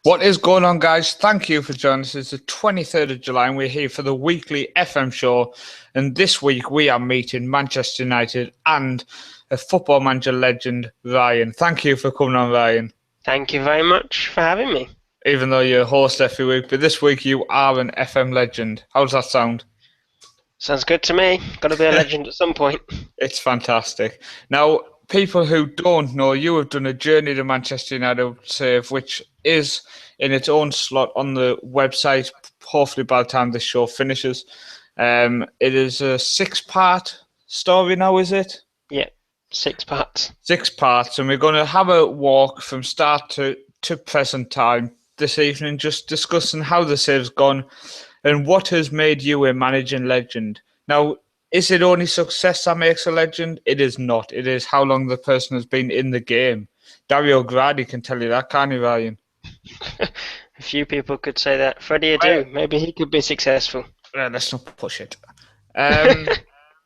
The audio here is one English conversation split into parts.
What is going on, guys? Thank you for joining us. It's the 23rd of July and we're here for the weekly FM show. And this week we are meeting Manchester United and a Football Manager legend, Ryan. Thank you for coming on, Ryan. Thank you very much for having me. Even though you're a host every week, but this week you are an FM legend. How does that sound? Sounds good to me. Got to be a legend at some point. It's fantastic. Now, people who don't know, you have done a journey to Manchester United save, which is in its own slot on the website. Hopefully, by the time this show finishes, it is a 6-part story now. Is it? Yeah, 6 parts. 6 parts, and we're going to have a walk from start to present time this evening, just discussing how the save's gone and what has made you a managing legend. Now, is it only success that makes a legend? It is not. It is how long the person has been in the game. Dario Gradi can tell you that, can't he, Ryan? A few people could say that. Freddie Adu, maybe he could be successful. Let's not push it. But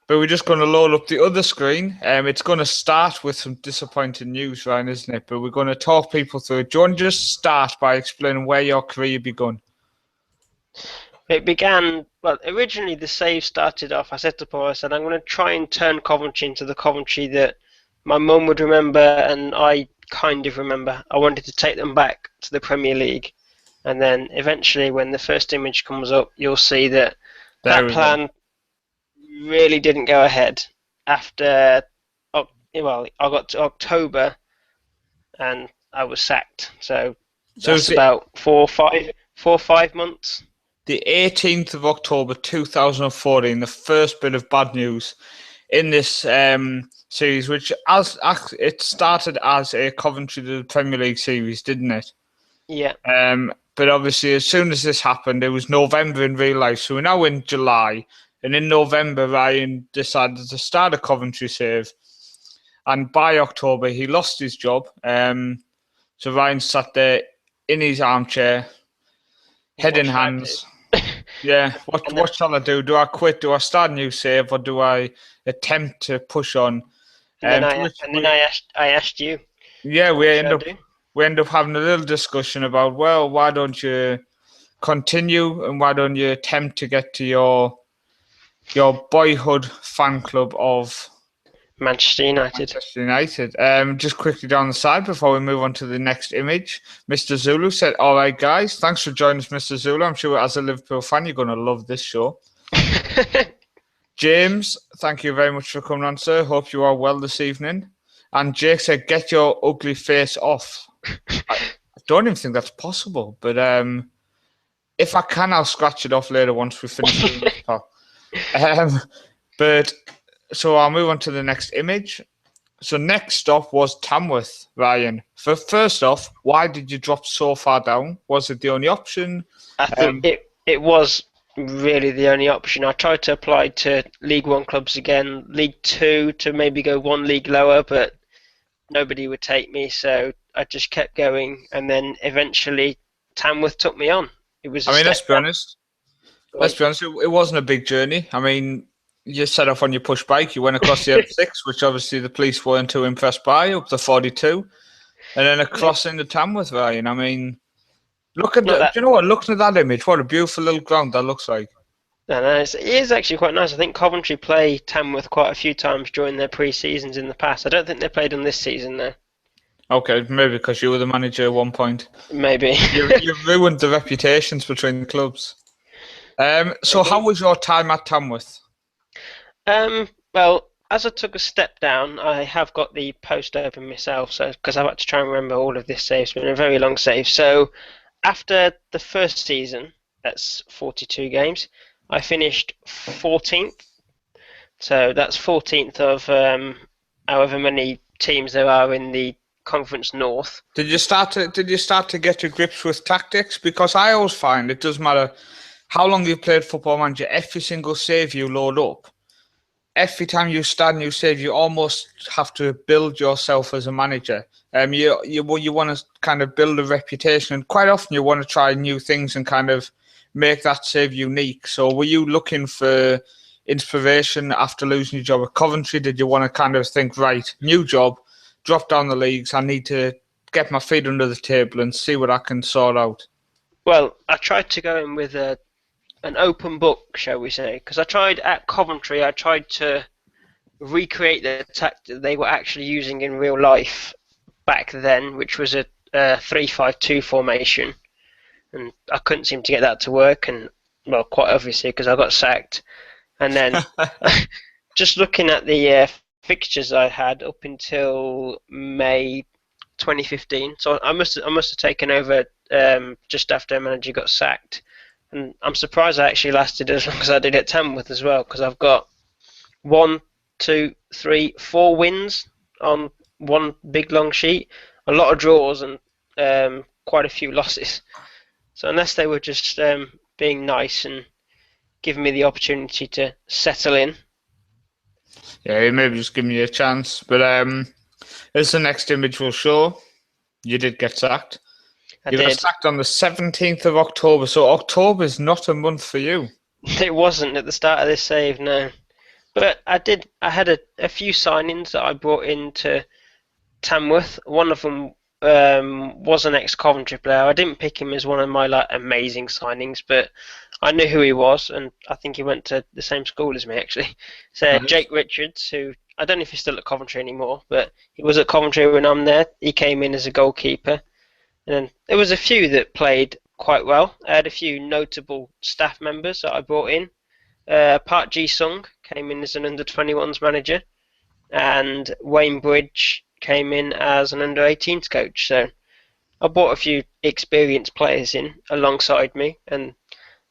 we're just going to load up the other screen. It's going to start with some disappointing news, Ryan, isn't it? But we're going to talk people through it. Do you want to just start by explaining where your career began? It began, well, originally the save started off, I said to Paul, I said, I'm going to try and turn Coventry into the Coventry that my mum would remember and I kind of remember. I wanted to take them back to the Premier League. And then eventually when the first image comes up, you'll see that that plan really didn't go ahead. After, well, I got to October and I was sacked. So that's about 4 or 5 months. The 18th of October 2014, the first bit of bad news in this series, which it started as a Coventry to the Premier League series, didn't it? Yeah. But obviously, as soon as this happened, it was November in real life. So we're now in July. And in November, Ryan decided to start a Coventry save. And by October, he lost his job. So Ryan sat there in his armchair, head in hands. Yeah, what shall I do? Do I quit? Do I start a new save, or do I attempt to push on? And then I asked you. Yeah, we end up having a little discussion about, well, why don't you continue and why don't you attempt to get to your boyhood fan club of Manchester United. Just quickly down the side before we move on to the next image, Mr. Zulu said, all right, guys, thanks for joining us, Mr. Zulu. I'm sure as a Liverpool fan, you're going to love this show. James, thank you very much for coming on, sir. Hope you are well this evening. And Jake said, get your ugly face off. I don't even think that's possible, but if I can, I'll scratch it off later once we finish this. But so I'll move on to the next image. So next stop was Tamworth, Ryan. First off, why did you drop so far down? Was it the only option? I think it was really the only option. I tried to apply to League One clubs again, League Two to maybe go one league lower, but nobody would take me, so I just kept going, and then eventually Tamworth took me on. It was. Let's be honest. It wasn't a big journey. I mean, you set off on your push bike, you went across the M6, which obviously the police weren't too impressed by, up to 42, and then across into Tamworth, Ryan. I mean, looking at that image, what a beautiful little ground that looks like. No, it is actually quite nice. I think Coventry play Tamworth quite a few times during their pre-seasons in the past. I don't think they played them this season, though. Okay, maybe because you were the manager at one point. Maybe. you ruined the reputations between the clubs. So how was your time at Tamworth? Well, as I took a step down, I have got the post open myself, so because I've had to try and remember all of this save. It's been a very long save. So after the first season, that's 42 games, I finished 14th. So that's 14th of however many teams there are in the Conference North. Did you start to get to grips with tactics? Because I always find it doesn't matter how long you've played Football Manager, every single save you load up, every time you start a new save, you almost have to build yourself as a manager. You want to kind of build a reputation, and quite often you want to try new things and kind of make that save unique. So were you looking for inspiration after losing your job at Coventry? Did you want to kind of think, right, new job, drop down the leagues, I need to get my feet under the table and see what I can sort out. Well, I tried to go in with an open book, shall we say, because I tried at Coventry. I tried to recreate the tactic they were actually using in real life back then, which was a 3-5-2 formation, and I couldn't seem to get that to work. And well, quite obviously because I got sacked. And then just looking at the fixtures I had up until May 2015, so I must have taken over just after a manager got sacked, and I'm surprised I actually lasted as long as I did at Tamworth as well, because I've got 1, 2, 3, 4 wins on one big long sheet, a lot of draws, and quite a few losses. So unless they were just being nice and giving me the opportunity to settle in. Yeah, maybe just give me a chance. But as the next image will show, you did get sacked. You got sacked on the 17th of October, so October is not a month for you. It wasn't at the start of this save, no. But I had a few signings that I brought into Tamworth. One of them was an ex-Coventry player. I didn't pick him as one of my amazing signings, but I knew who he was, and I think he went to the same school as me, actually. So nice. Jake Richards, who I don't know if he's still at Coventry anymore, but he was at Coventry when I'm there. He came in as a goalkeeper. And there was a few that played quite well. I had a few notable staff members that I brought in. Park Ji-sung came in as an under-21s manager, and Wayne Bridge came in as an under-18s coach. So I brought a few experienced players in alongside me, and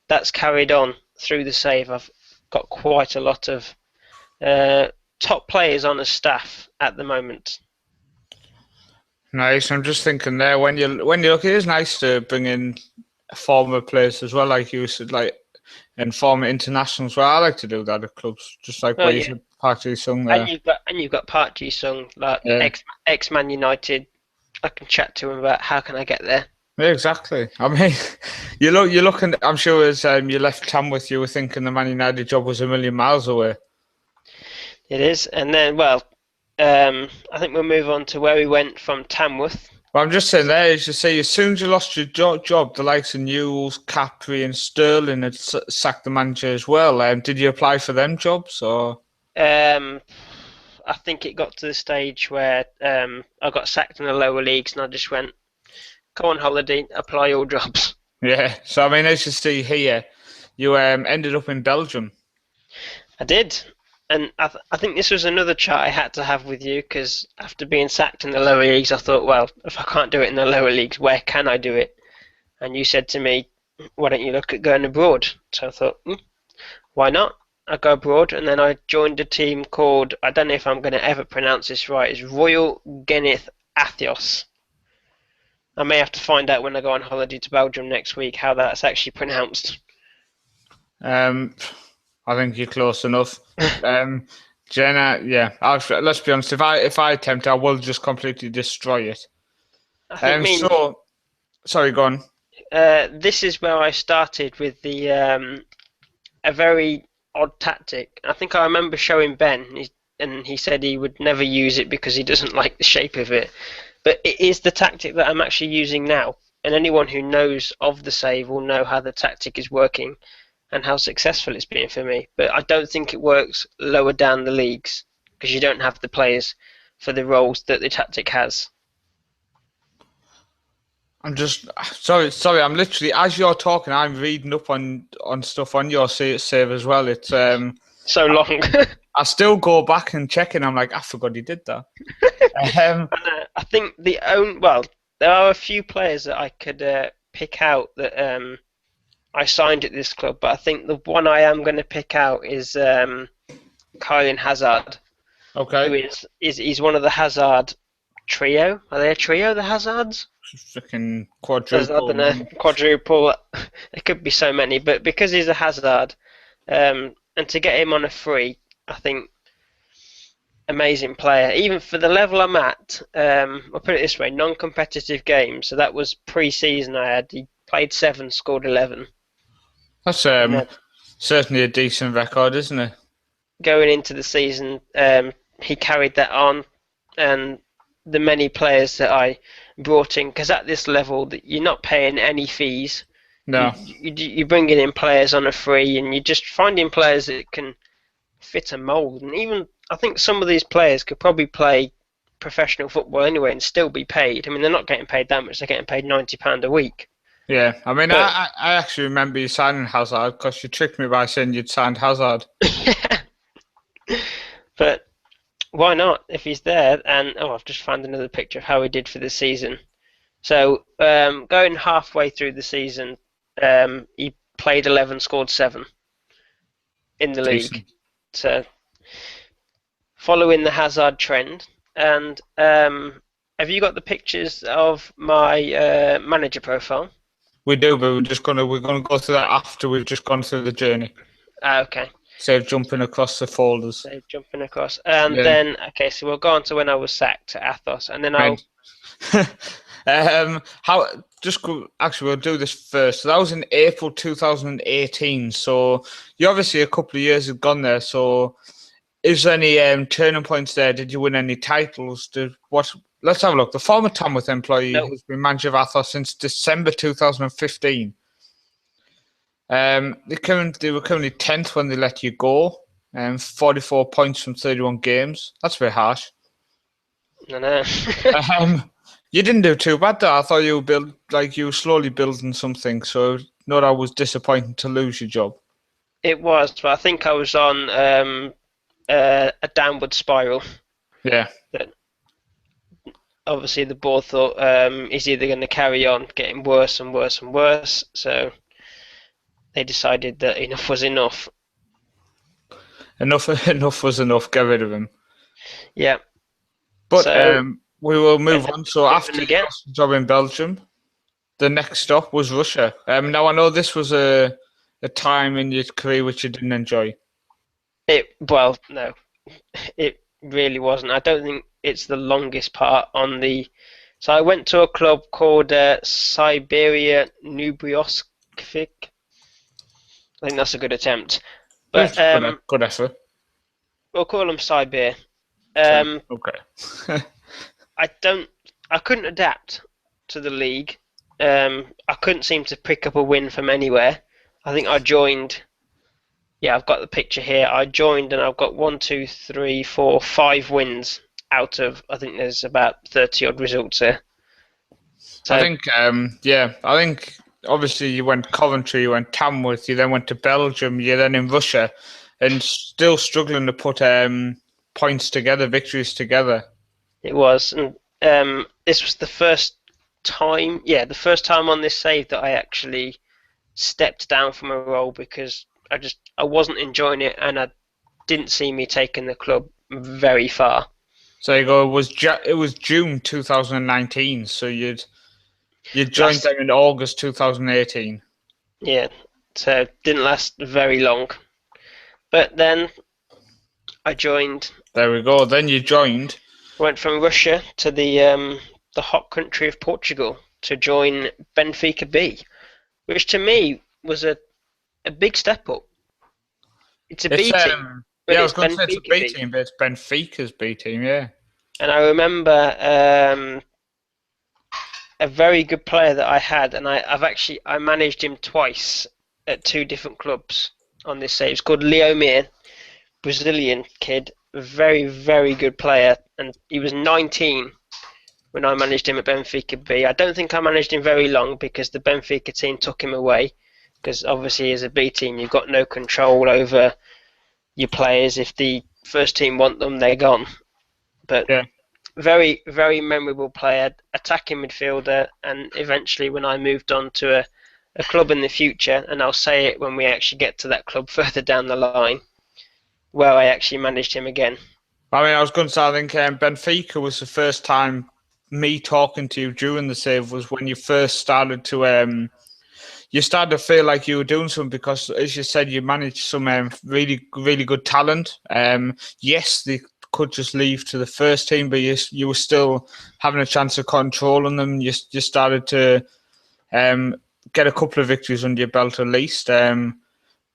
that's carried on through the save. I've got quite a lot of top players on the staff at the moment. Nice. I'm just thinking there, when you look, it is nice to bring in former players as well, like you said, and former internationals. Well, I like to do that at clubs, just like what you said, Park Ji-sung there. And you've got Park Ji-sung, ex Man United. I can chat to him about how can I get there. Yeah, exactly. I mean, you're looking. I'm sure as you left Tamworth, you were thinking the Man United job was a million miles away. It is, and then I think we'll move on to where we went from Tamworth. Well, I'm just saying there, as you say, as soon as you lost your job, the likes of Newell's, Capri and Sterling had sacked the manager as well. Did you apply for them jobs? Or? I think it got to the stage where I got sacked in the lower leagues and I just went, go on holiday, apply all jobs. Yeah, so I mean, as you see here, you ended up in Belgium. I did. And I think this was another chat I had to have with you, because after being sacked in the lower leagues, I thought, well, if I can't do it in the lower leagues, where can I do it? And you said to me, why don't you look at going abroad? So I thought, why not? I go abroad, and then I joined a team called, I don't know if I'm going to ever pronounce this right, it's Royal Geneth Athos. I may have to find out when I go on holiday to Belgium next week how that's actually pronounced. I think you're close enough. Jenna, yeah. Let's be honest. If I attempt, I will just completely destroy it. Sorry, go on. This is where I started with the a very odd tactic. I think I remember showing Ben, and he said he would never use it because he doesn't like the shape of it. But it is the tactic that I'm actually using now, and anyone who knows of the save will know how the tactic is working and how successful it's been for me. But I don't think it works lower down the leagues because you don't have the players for the roles that the tactic has. I'm just sorry. I'm literally, as you're talking, I'm reading up on stuff on your save as well. It's so long. I still go back and check, and I'm like, I forgot he did that. I think there are a few players that I could pick out that I signed at this club, but I think the one I am going to pick out is Kylian Hazard. Okay. Who is one of the Hazard trio? Are they a trio, the Hazards? Freaking quadruple. I don't know, quadruple. There could be so many, but because he's a Hazard, and to get him on a free, I think amazing player. Even for the level I'm at, I'll put it this way: non-competitive games. So that was pre-season. He played 7, scored 11. That's certainly a decent record, isn't it? Going into the season, he carried that on, and the many players that I brought in, because at this level that you're not paying any fees. No. You're bringing in players on a free, and you're just finding players that can fit a mould. And even I think some of these players could probably play professional football anyway and still be paid. I mean, they're not getting paid that much; they're getting paid £90 a week. Yeah, I mean, But I actually remember you signing Hazard because you tricked me by saying you'd signed Hazard. but why not if he's there? And I've just found another picture of how he did for the season. So going halfway through the season, he played 11, scored 7 in the Decent. league. So following the Hazard trend. And have you got the pictures of my manager profile? We do, but we're gonna go through that after we've just gone through the journey. Okay. Instead of jumping across the folders. So jumping across, and Yeah. then so we'll go on to when I was sacked at Athos, and then I'll. Actually, we'll do this first. So that was in April 2018. So you obviously a couple of years have gone there. So is there any turning points there? Did you win any titles? Let's have a look. The former Tamworth employee has been manager of Athos since December 2015. They were currently 10th when they let you go. 44 points from 31 games. That's a bit harsh. I know. You didn't do too bad though. I thought you were slowly building something. So no, that was disappointing to lose your job. It was, but I think I was on a downward spiral. Yeah. That obviously the board thought he's either going to carry on getting worse and worse and worse. So they decided that enough was enough. Enough was enough. Get rid of him. Yeah. But we will move on. So after you lost the job in Belgium, the next stop was Russia. Now I know this was a time in your career which you didn't enjoy. No, it really wasn't. I don't think it's the longest part on the. So I went to a club called Siberia Nubrioskvik. I think that's a good attempt. But good effort. We'll call them Siberia. Okay. I couldn't adapt to the league. I couldn't seem to pick up a win from anywhere. I think I joined. Yeah, I've got the picture here. I joined and I've got 1, 2, 3, 4, 5 wins out of. I think there's about 30 odd results here. So, I think obviously you went Coventry, you went Tamworth, you then went to Belgium, you're then in Russia, and still struggling to put points together, victories together. It was, and this was the first time. Yeah, the first time on this save that I actually stepped down from a role because I wasn't enjoying it, and I didn't see me taking the club very far. So you go. It was June 2019. So you joined them in August 2018. Yeah, so it didn't last very long, but then I joined. There we go. Then you joined. Went from Russia to the hot country of Portugal to join Benfica B, which to me was a big step up. It's a B team. Yeah, I was going to say it's a B team, but it's Benfica's B team, yeah. And I remember a very good player that I had, and I managed him twice at 2 different clubs on this save. It's called Leo Mir, Brazilian kid, very, very good player, and he was 19 when I managed him at Benfica B. I don't think I managed him very long because the Benfica team took him away, because obviously as a B team you've got no control over your players. If the first team want them, they're gone. But yeah. Very, very memorable player, attacking midfielder, and eventually when I moved on to a club in the future, and I'll say it when we actually get to that club further down the line, where I actually managed him again. I mean, I was going to say, I think Benfica was the first time me talking to you during the save was when you first started to feel like you were doing something because, as you said, you managed some really, really good talent. Yes, they could just leave to the first team, but you were still having a chance of controlling them. You started to get a couple of victories under your belt at least.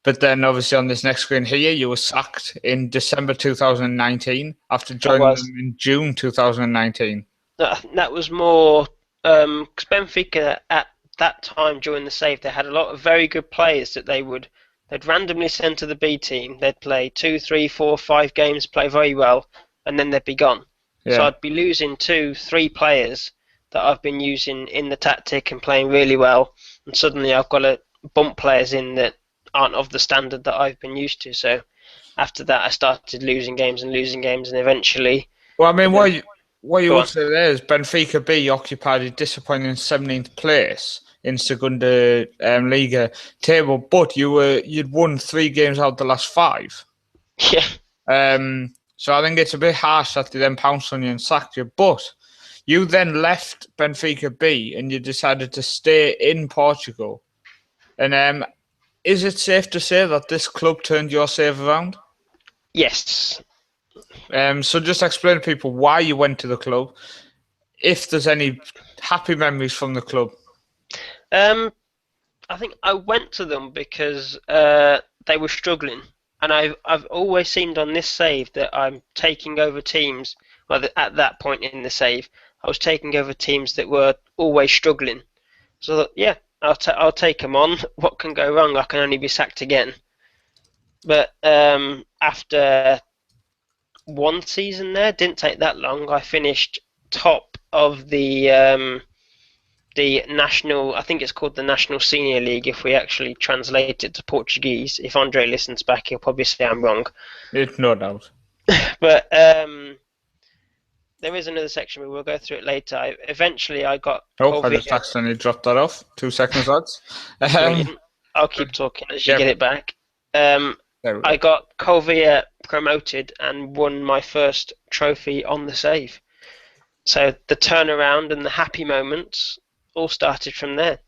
But then, obviously, on this next screen here, you were sacked in December 2019 after joining them in June 2019. That was more 'cause Benfica at that time during the save, they had a lot of very good players that they'd randomly send to the B team. They'd play 2, 3, 4, 5 games, play very well, and then they'd be gone. So Yeah. I'd be losing 2, 3 players that I've been using in the tactic and playing really well, and suddenly I've got to bump players in that aren't of the standard that I've been used to. So after that, I started losing games, and eventually, Well, I mean, um, what you go would on. say there is Benfica B occupied a disappointing 17th place in Segunda Liga table, but you'd won 3 games out of the last 5. Yeah. So I think it's a bit harsh that they then pounced on you and sacked you. But you then left Benfica B and you decided to stay in Portugal. And is it safe to say that this club turned your save around? Yes. So just explain to people why you went to the club, if there's any happy memories from the club. Um, I think I went to them because they were struggling, and I've always seemed on this save that I'm taking over teams. Well, at that point in the save, I was taking over teams that were always struggling. So yeah, I'll take them on. What can go wrong? I can only be sacked again. But after one season there, didn't take that long. I finished top of the national, I think it's called the National Senior League if we actually translate it to Portuguese. If Andre listens back, he'll probably say I'm wrong. It's no doubt. But there is another section, we'll go through it later. Eventually, I got Oh, I COVID. just accidentally dropped that off. 2 seconds, lads. Brilliant. I'll keep talking as you yeah. get it back. There we go. I got Covia promoted and won my first trophy on the save. So the turnaround and the happy moments all started from there.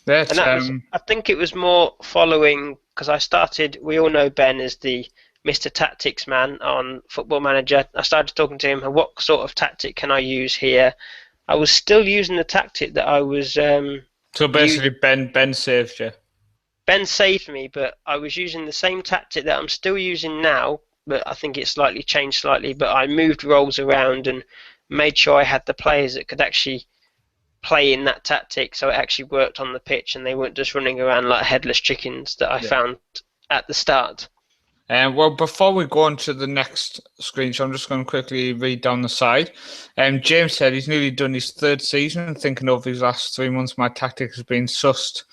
That, And that was, I think it was more following, because I started, we all know Ben as the Mr. Tactics man on Football Manager. I started talking to him, what sort of tactic can I use here? I was still using the tactic that I was... so basically Ben saved you. Ben saved me, but I was using the same tactic that I'm still using now, but I think it's slightly changed slightly, but I moved roles around and made sure I had the players that could actually play in that tactic, so it actually worked on the pitch and they weren't just running around like headless chickens that I found at the start. Well, before we go on to the next screenshot, I'm just going to quickly read down the side. James said he's nearly done his 3rd season and thinking over his last 3 months, my tactic has been sussed.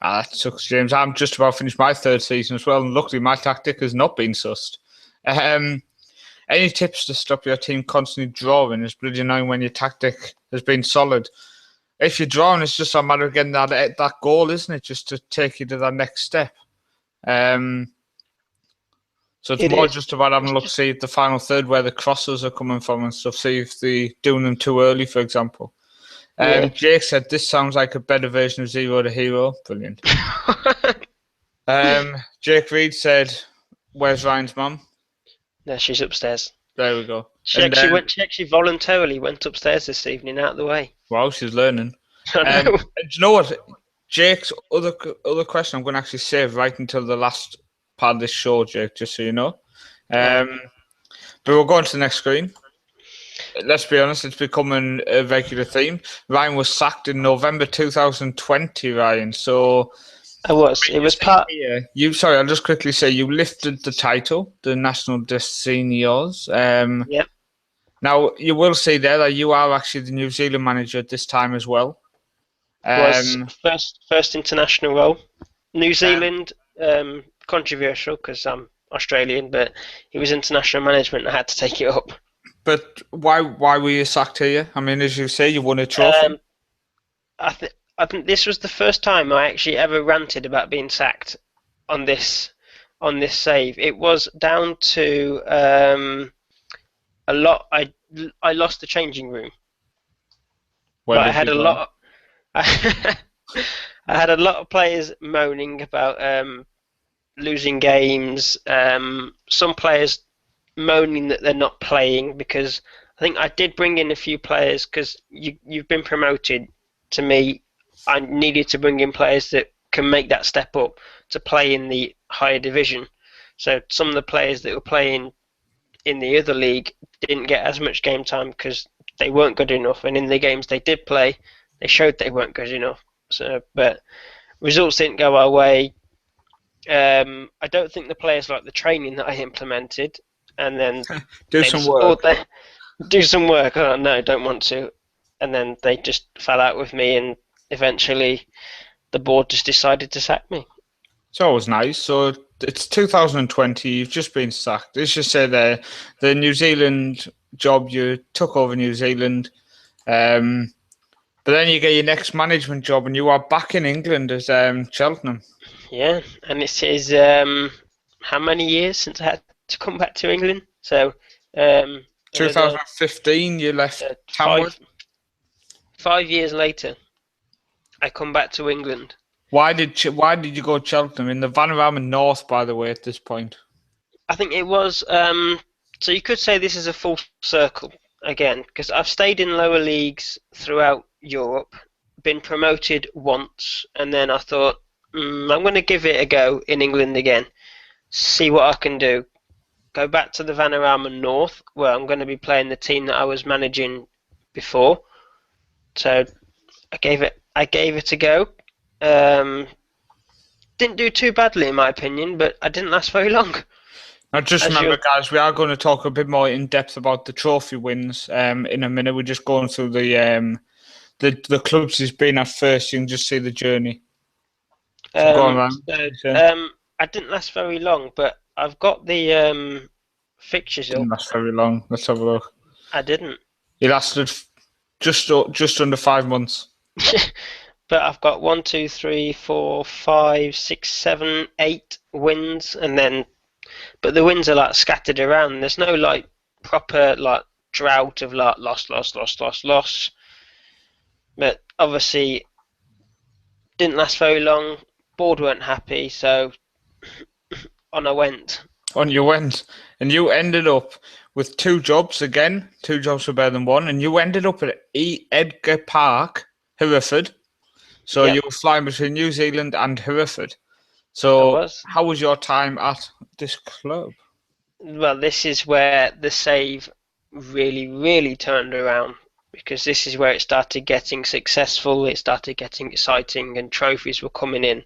That sucks, James. I'm just about finished my 3rd season as well, and luckily my tactic has not been sussed. Any tips to stop your team constantly drawing? It's bloody annoying when your tactic has been solid. If you're drawing, it's just a matter of getting that goal, isn't it? Just to take you to that next step. So it's more just about having a look, see the final third where the crosses are coming from and stuff. See if they're doing them too early, for example. Jake said this sounds like a better version of Zero to Hero. Brilliant. Jake Reed said, "Where's Ryan's mum?" No, she's upstairs. There we go. She actually voluntarily went upstairs this evening out of the way. Wow, she's learning. Do you know what? Jake's other question I'm going to actually save right until the last part of this show, Jake, just so you know. But we'll go on to the next screen. Let's be honest, it's becoming a regular theme. Ryan was sacked in November 2020, Ryan. So I was. It was part. Sorry, I'll just quickly say you lifted the title, the National des Seniors. Yep. Now you will see there that you are actually the New Zealand manager at this time as well. Was first international role. New Zealand, controversial because I'm Australian, but it was international management. I had to take it up. But why were you sacked here? I mean, as you say, you won a trophy. I think this was the first time I actually ever ranted about being sacked on this save. It was down to a lot. I lost the changing room. I had a lot. I had a lot of players moaning about losing games. Some players moaning that they're not playing because I think I did bring in a few players because you've been promoted. To me, I needed to bring in players that can make that step up to play in the higher division. So some of the players that were playing in the other league didn't get as much game time because they weren't good enough, and in the games they did play, they showed they weren't good enough. So, but results didn't go our way. I don't think the players liked the training that I implemented, and then Do some work. Do some work. Oh no, don't want to. And then they just fell out with me, and eventually the board just decided to sack me. It's always nice. So it's 2020. You've just been sacked. Let's just say the New Zealand job, you took over New Zealand. But then you get your next management job, and you are back in England as Cheltenham. Yeah, and it is how many years since I had to come back to England? So 2015, you left Tamworth. 5 years later, I come back to England. Why did you go to Cheltenham in the Vanarama North, by the way, at this point? I think it was so you could say this is a full circle again, because I've stayed in lower leagues throughout Europe, been promoted once, and then I thought I'm going to give it a go in England again, see what I can do. Go back to the Vanarama North, where I'm going to be playing the team that I was managing before. So I gave it a go. Didn't do too badly in my opinion, but I didn't last very long. Now, just remember, guys, we are going to talk a bit more in depth about the trophy wins in a minute. We're just going through the clubs he's been at first. You can just see the journey. So go on, man. I didn't last very long, but I've got the fixtures up. Didn't last very long. Let's have a look. I didn't. You lasted just under 5 months. But I've got 1, 2, 3, 4, 5, 6, 7, 8 wins, and then, but the wins are like scattered around. There's no like proper like drought of like loss. But obviously, didn't last very long. Board weren't happy, so on I went. On you went, and you ended up with 2 jobs again. 2 jobs were better than one, and you ended up at Edgar Park, Hereford. So you were flying between New Zealand and Hereford. So how was your time at this club? Well, this is where the save really, really turned around, because this is where it started getting successful, it started getting exciting, and trophies were coming in.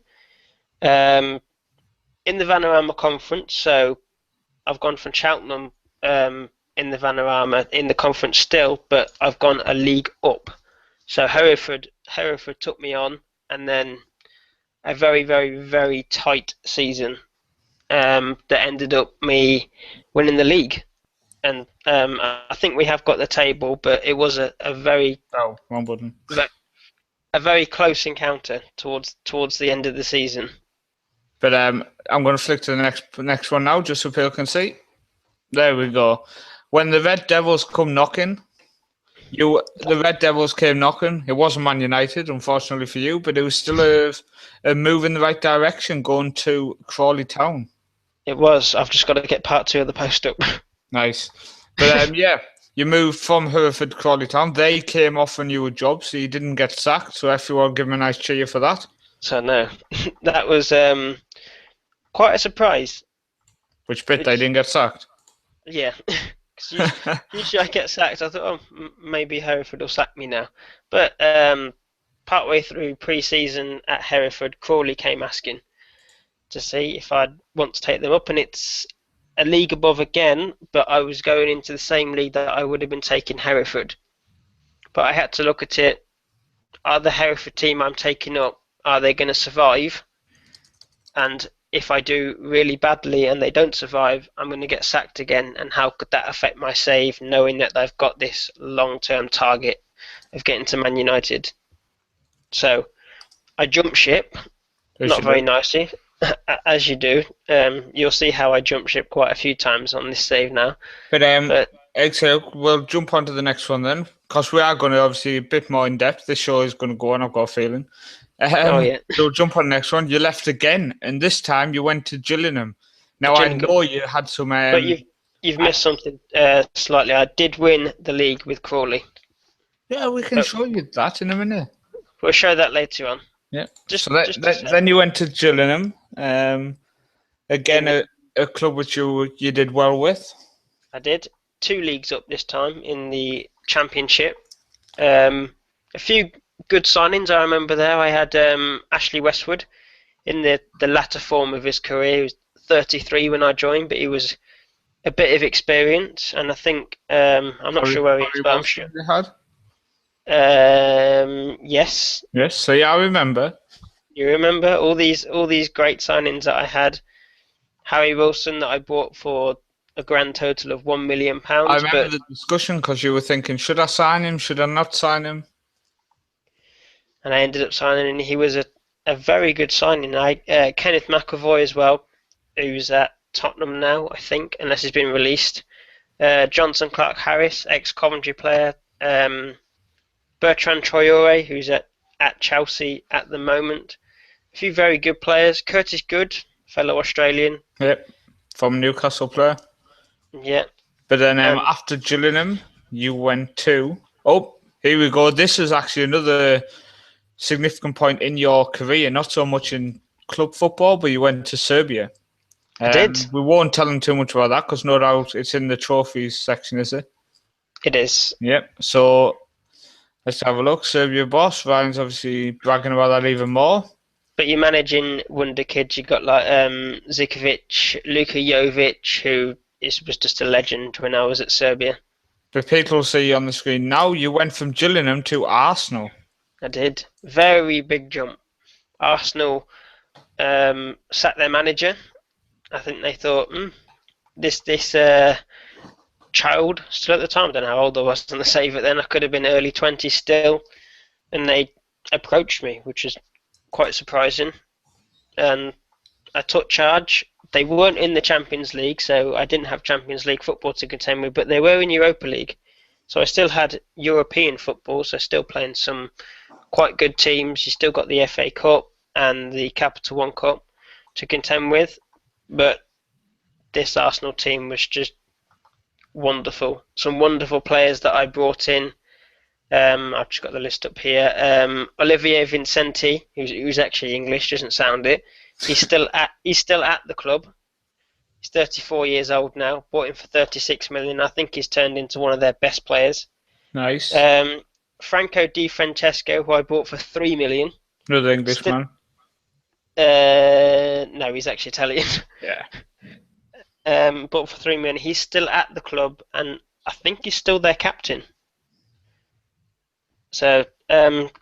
In the Vanarama Conference, so I've gone from Cheltenham in the Vanarama in the conference still, but I've gone a league up. So Hereford took me on, and then a very, very, very tight season that ended up me winning the league. And I think we have got the table, but it was a very one button. A very close encounter towards the end of the season. But I'm going to flick to the next one now, just so people can see. There we go. When the Red Devils come knocking. The Red Devils came knocking. It wasn't Man United, unfortunately for you, but it was still a move in the right direction going to Crawley Town. It was. I've just got to get part 2 of the post up. Nice. But you moved from Hereford to Crawley Town. They came offering you a job, so you didn't get sacked. So everyone give them a nice cheer for that. So no, that was quite a surprise. Which bit they didn't get sacked? Yeah. Usually I get sacked. I thought, maybe Hereford will sack me now. But partway through pre-season at Hereford, Crawley came asking to see if I'd want to take them up, and it's a league above again, but I was going into the same league that I would have been taking Hereford. But I had to look at it. Are the Hereford team I'm taking up, are they going to survive? And if I do really badly and they don't survive, I'm going to get sacked again. And how could that affect my save, knowing that they've got this long-term target of getting to Man United? So I jumped ship, not very nicely, as you do. You'll see how I jump ship quite a few times on this save now. But we'll jump on to the next one then, because we are going to obviously a bit more in depth. This show is going to go on, I've got a feeling. So we'll jump on the next one. You left again, and this time you went to Gillingham. Now I know you had some. But you've missed something slightly. I did win the league with Crawley. Yeah, we can show you that in a minute. We'll show that later on. Yeah. Then you went to Gillingham. Again, a club which you did well with. I did 2 leagues up this time in the Championship. A few good signings I remember there. I had Ashley Westwood in the latter form of his career. He was 33 when I joined, but he was a bit of experience, and I think I'm not sure where he is, but I'm sure. You had? Yes. Yes, so yeah, I remember. You remember all these great signings that I had? Harry Wilson that I bought for a grand total of £1 million. I remember But the discussion because you were thinking, should I sign him? Should I not sign him? and I ended up signing, and he was a very good signing. Kenneth McAvoy as well, who's at Tottenham now, I think, unless he's been released. Johnson Clark Harris, ex-Coventry player. Bertrand Traore, who's at Chelsea at the moment. A few very good players. Curtis Good, fellow Australian. Yep, from Newcastle player. Yeah. But then after Gillingham, you went to... Oh, here we go. This is actually another significant point in your career, not so much in club football, but you went to Serbia. I did. We won't tell them too much about that because no doubt it's in the trophies section, is it? It is. Yep. So let's have a look. Serbia boss. Ryan's obviously bragging about that even more. But you're managing wonder kids. You've got like Zikovic, Luka Jovic, who was just a legend when I was at Serbia. But people see on the screen now you went from Gillingham to Arsenal. I did. Very big jump. Arsenal sacked their manager. I think they thought, this child, still at the time, I don't know how old I was on the save it then, I could have been early 20s still, and they approached me, which was quite surprising, and I took charge. They weren't in the Champions League, so I didn't have Champions League football to contend with, but they were in Europa League, so I still had European football, so still playing some quite good teams. You still got the FA Cup and the Capital One Cup to contend with, but this Arsenal team was just wonderful. Some wonderful players that I brought in. I've just got the list up here. Olivier Vincenti, who's actually English, doesn't sound it. He's still at the club. He's 34 years old now. Bought him for 36 million. I think he's turned into one of their best players. Nice. Franco Di Francesco, who I bought for 3 million. Another Englishman. No, he's actually Italian. Yeah. Bought for 3 million. He's still at the club, and I think he's still their captain. So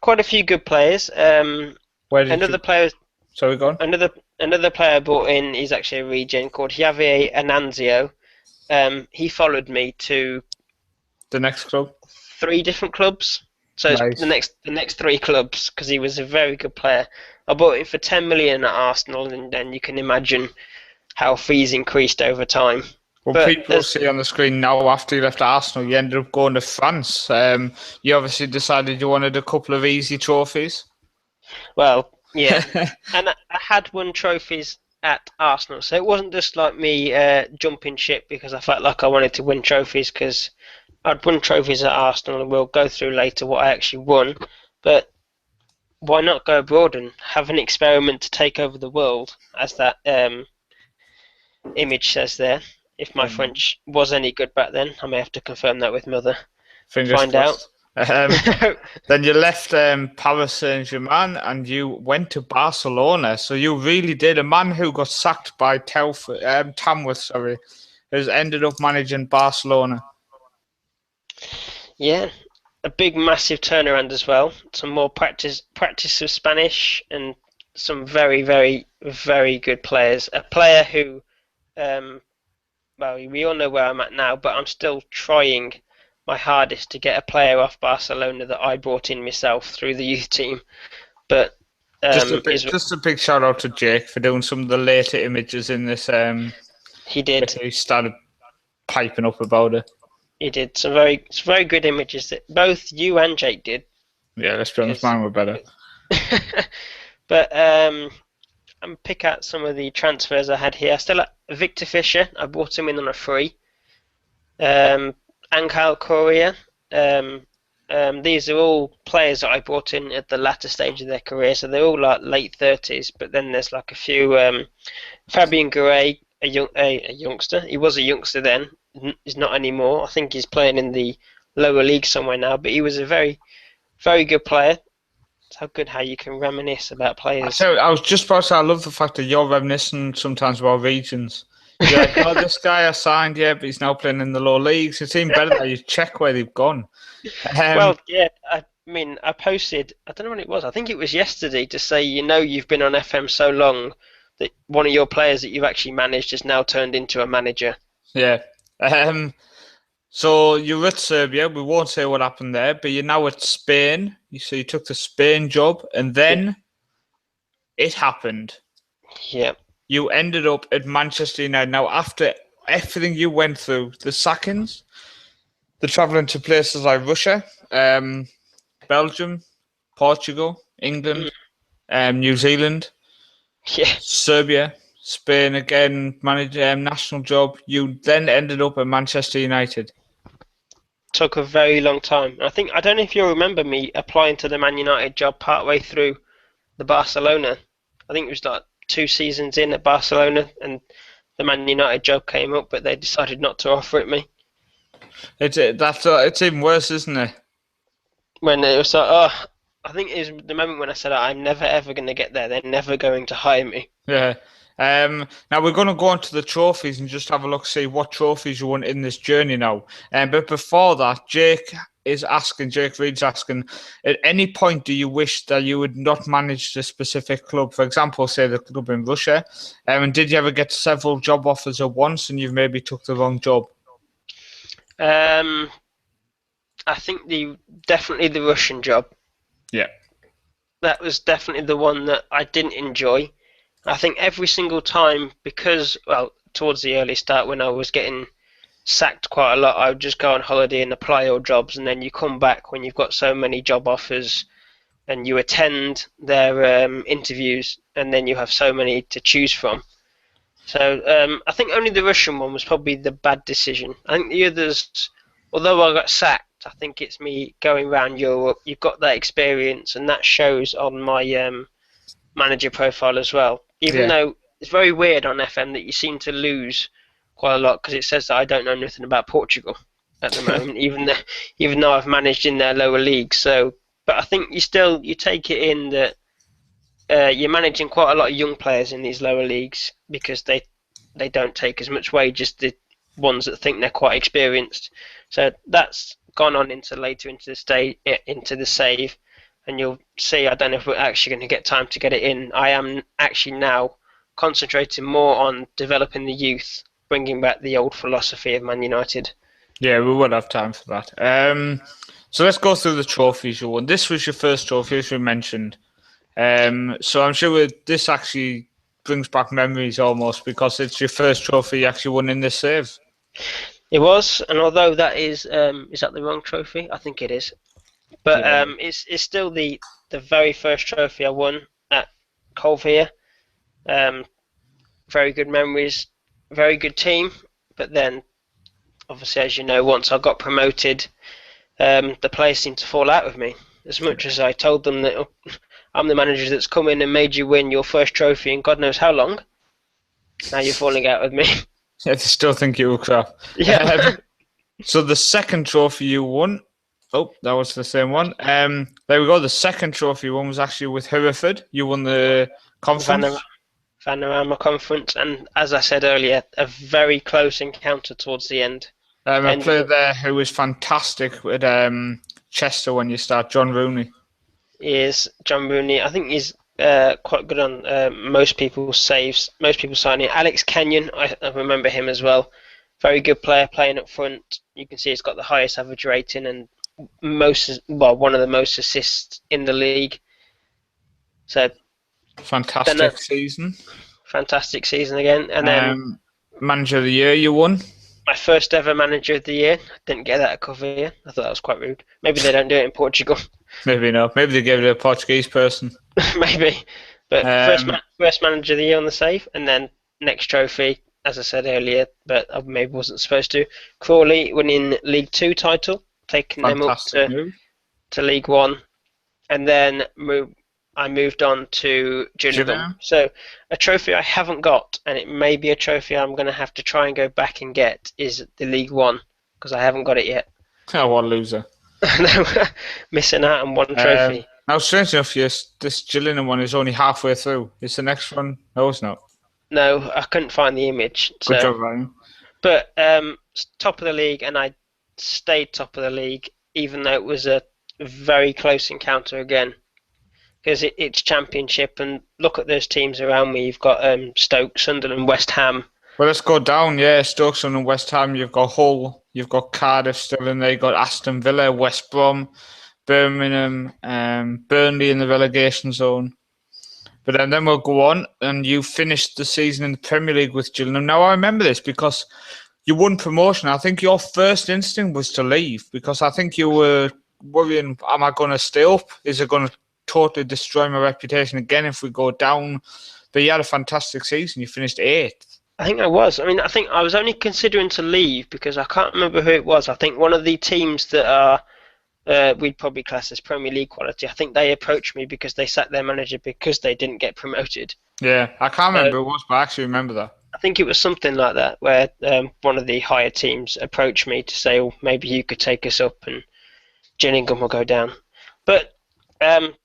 quite a few good players. Another player. Sorry, go on. Another player brought in. He's actually a regen called Javier Ananzio. He followed me to the next club. 3 different clubs. So nice. the next 3 clubs, because he was a very good player. I bought him for 10 million at Arsenal, and then you can imagine how fees increased over time. Well, but people see on the screen now, after you left Arsenal, you ended up going to France. You obviously decided you wanted a couple of easy trophies. Well, yeah. And I had won trophies at Arsenal, so it wasn't just like me jumping ship because I felt like I wanted to win trophies, because I'd won trophies at Arsenal, and we'll go through later what I actually won. But why not go abroad and have an experiment to take over the world, as that image says there. If my French was any good back then, I may have to confirm that with Mother. Find out. Then you left Paris Saint-Germain and you went to Barcelona. So you really did. A man who got sacked by Tamworth, has ended up managing Barcelona. Yeah, a big, massive turnaround as well. Some more practice of Spanish, and some very, very, very good players. A player who, well, we all know where I'm at now, but I'm still trying my hardest to get a player off Barcelona that I brought in myself through the youth team. But just a big shout out to Jake for doing some of the later images in this. He did. He started piping up about it. He did some very good images that both you and Jake did. Yeah, let's be honest, mine were better. But I'm pick out some of the transfers I had here. I still have Victor Fisher. I bought him in on a free. Angel Correa. These are all players that I brought in at the latter stage of their career, so they're all like late 30s. But then there's like a few. Fabian Guerre, a youngster. He was a youngster then. He's not anymore. I think he's playing in the lower league somewhere now. But he was a very, very good player. It's how good how you can reminisce about players. I was just about to say, I love the fact that you're reminiscent sometimes about regions. You're like, oh, this guy I signed, yeah, but he's now playing in the lower leagues. It's even better that you check where they've gone. Well, yeah, I mean, I posted, I don't know when it was, I think it was yesterday, to say, you've been on FM so long that one of your players that you've actually managed has now turned into a manager. Yeah. So you're at Serbia. We won't say what happened there, but you're now at Spain. So you took the Spain job, and Yeah. then it happened. Yeah. You ended up at Manchester United. Now, after everything you went through, the sackings, the travelling to places like Russia, Belgium, Portugal, England, New Zealand, Yeah. Serbia, Spain again, managed national job. You then ended up at Manchester United. Took a very long time. I don't know if you'll remember me applying to the Man United job partway through the Barcelona. I think it was like 2 seasons in at Barcelona, and the Man United job came up, but they decided not to offer it me. It's even worse, isn't it? When it was like, oh, I think it was the moment when I said, I'm never ever going to get there. They're never going to hire me. Yeah. Now we're going to go on to the trophies and just have a look, see what trophies you won in this journey now. But before that, Jake Reed's asking, at any point do you wish that you would not manage the specific club? For example, say the club in Russia. And did you ever get several job offers at once and you've maybe took the wrong job? I think definitely the Russian job. Yeah. That was definitely the one that I didn't enjoy. I think every single time, because, well, towards the early start when I was getting sacked quite a lot, I would just go on holiday and apply all jobs, and then you come back when you've got so many job offers and you attend their interviews, and then you have so many to choose from. So I think only the Russian one was probably the bad decision. I think the others, although I got sacked, I think it's me going around Europe. You've got that experience, and that shows on my manager profile as well. Even though it's very weird on FM that you seem to lose quite a lot because it says that I don't know nothing about Portugal at the moment, even though I've managed in their lower leagues. So, but I think you take it in that you're managing quite a lot of young players in these lower leagues because they don't take as much wage as the ones that think they're quite experienced. So that's gone on into later into the save. And you'll see, I don't know if we're actually going to get time to get it in. I am actually now concentrating more on developing the youth, bringing back the old philosophy of Man United. Yeah, we will have time for that. So let's go through the trophies you won. This was your first trophy, as we mentioned. So I'm sure this actually brings back memories almost because it's your first trophy you actually won in this save. It was, and although that is that the wrong trophy? I think it is. But it's still the very first trophy I won at Colvia. Very good memories, very good team. But then, obviously, as you know, once I got promoted, the players seemed to fall out with me. As much as I told them that I'm the manager that's come in and made you win your first trophy in God knows how long, now you're falling out with me. Yeah, they still think you were crap. Yeah. So the second trophy you won. Oh, that was the same one. There we go. The second trophy one was actually with Hereford. You won the conference. Vanarama Conference, and as I said earlier, a very close encounter towards the end. A player there who was fantastic with Chester when you start, John Rooney. Is John Rooney. I think he's quite good on most people's saves, most people's signing. Alex Kenyon, I remember him as well. Very good player playing up front. You can see he's got the highest average rating and one of the most assists in the league. So fantastic season. Fantastic season again. And then manager of the year you won. My first ever manager of the year. Didn't get that at Colvia. I thought that was quite rude. Maybe they don't do it in Portugal. Maybe not. Maybe they gave it to a Portuguese person. Maybe. But first manager of the year on the save, and then next trophy, as I said earlier, but I maybe wasn't supposed to. Crawley winning League 2 title, taking fantastic them up to League 1, and then I moved on to Gillingham. So a trophy I haven't got, and it may be a trophy I'm going to have to try and go back and get, is the League 1, because I haven't got it yet. Oh, what a loser. Missing out on one trophy. Now, strange enough, yes, this Gillingham one is only halfway through. Is the next one? No, it's not. No, I couldn't find the image. Good So, job, Ryan. but top of the league, and I stayed top of the league, even though it was a very close encounter again. Because it's Championship, and look at those teams around me. You've got Stoke, Sunderland, West Ham. Well, let's go down. Yeah, Stoke and West Ham. You've got Hull. You've got Cardiff still in there. You've got Aston Villa, West Brom, Birmingham, Burnley in the relegation zone. But then we'll go on, and you finished the season in the Premier League with Gillingham. Now, I remember this because you won promotion. I think your first instinct was to leave because I think you were worrying, am I going to stay up? Is it going to totally destroy my reputation again if we go down? But you had a fantastic season. You finished 8th. I think I was. I mean, I think I was only considering to leave because I can't remember who it was. I think one of the teams that are we'd probably class as Premier League quality. I think they approached me because they sacked their manager because they didn't get promoted. Yeah, I can't remember who it was, but I actually remember that. I think it was something like that, where one of the higher teams approached me to say, "Oh, maybe you could take us up and Gillingham will go down." But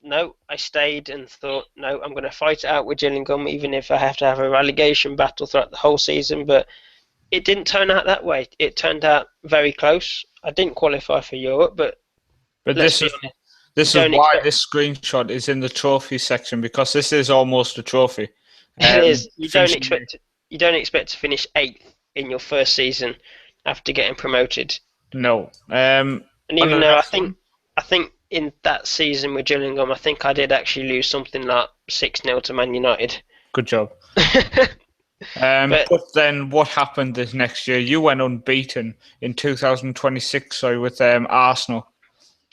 no, I stayed and thought, no, I'm going to fight it out with Gillingham, even if I have to have a relegation battle throughout the whole season. But it didn't turn out that way. It turned out very close. I didn't qualify for Europe, but this is why this screenshot is in the trophy section, because this is almost a trophy. It is. You don't expect to finish 8th in your first season after getting promoted. No. And even though I think in that season with Gillingham, I think I did actually lose something like 6-0 to Man United. Good job. But then what happened this next year? You went unbeaten in 2026, with Arsenal.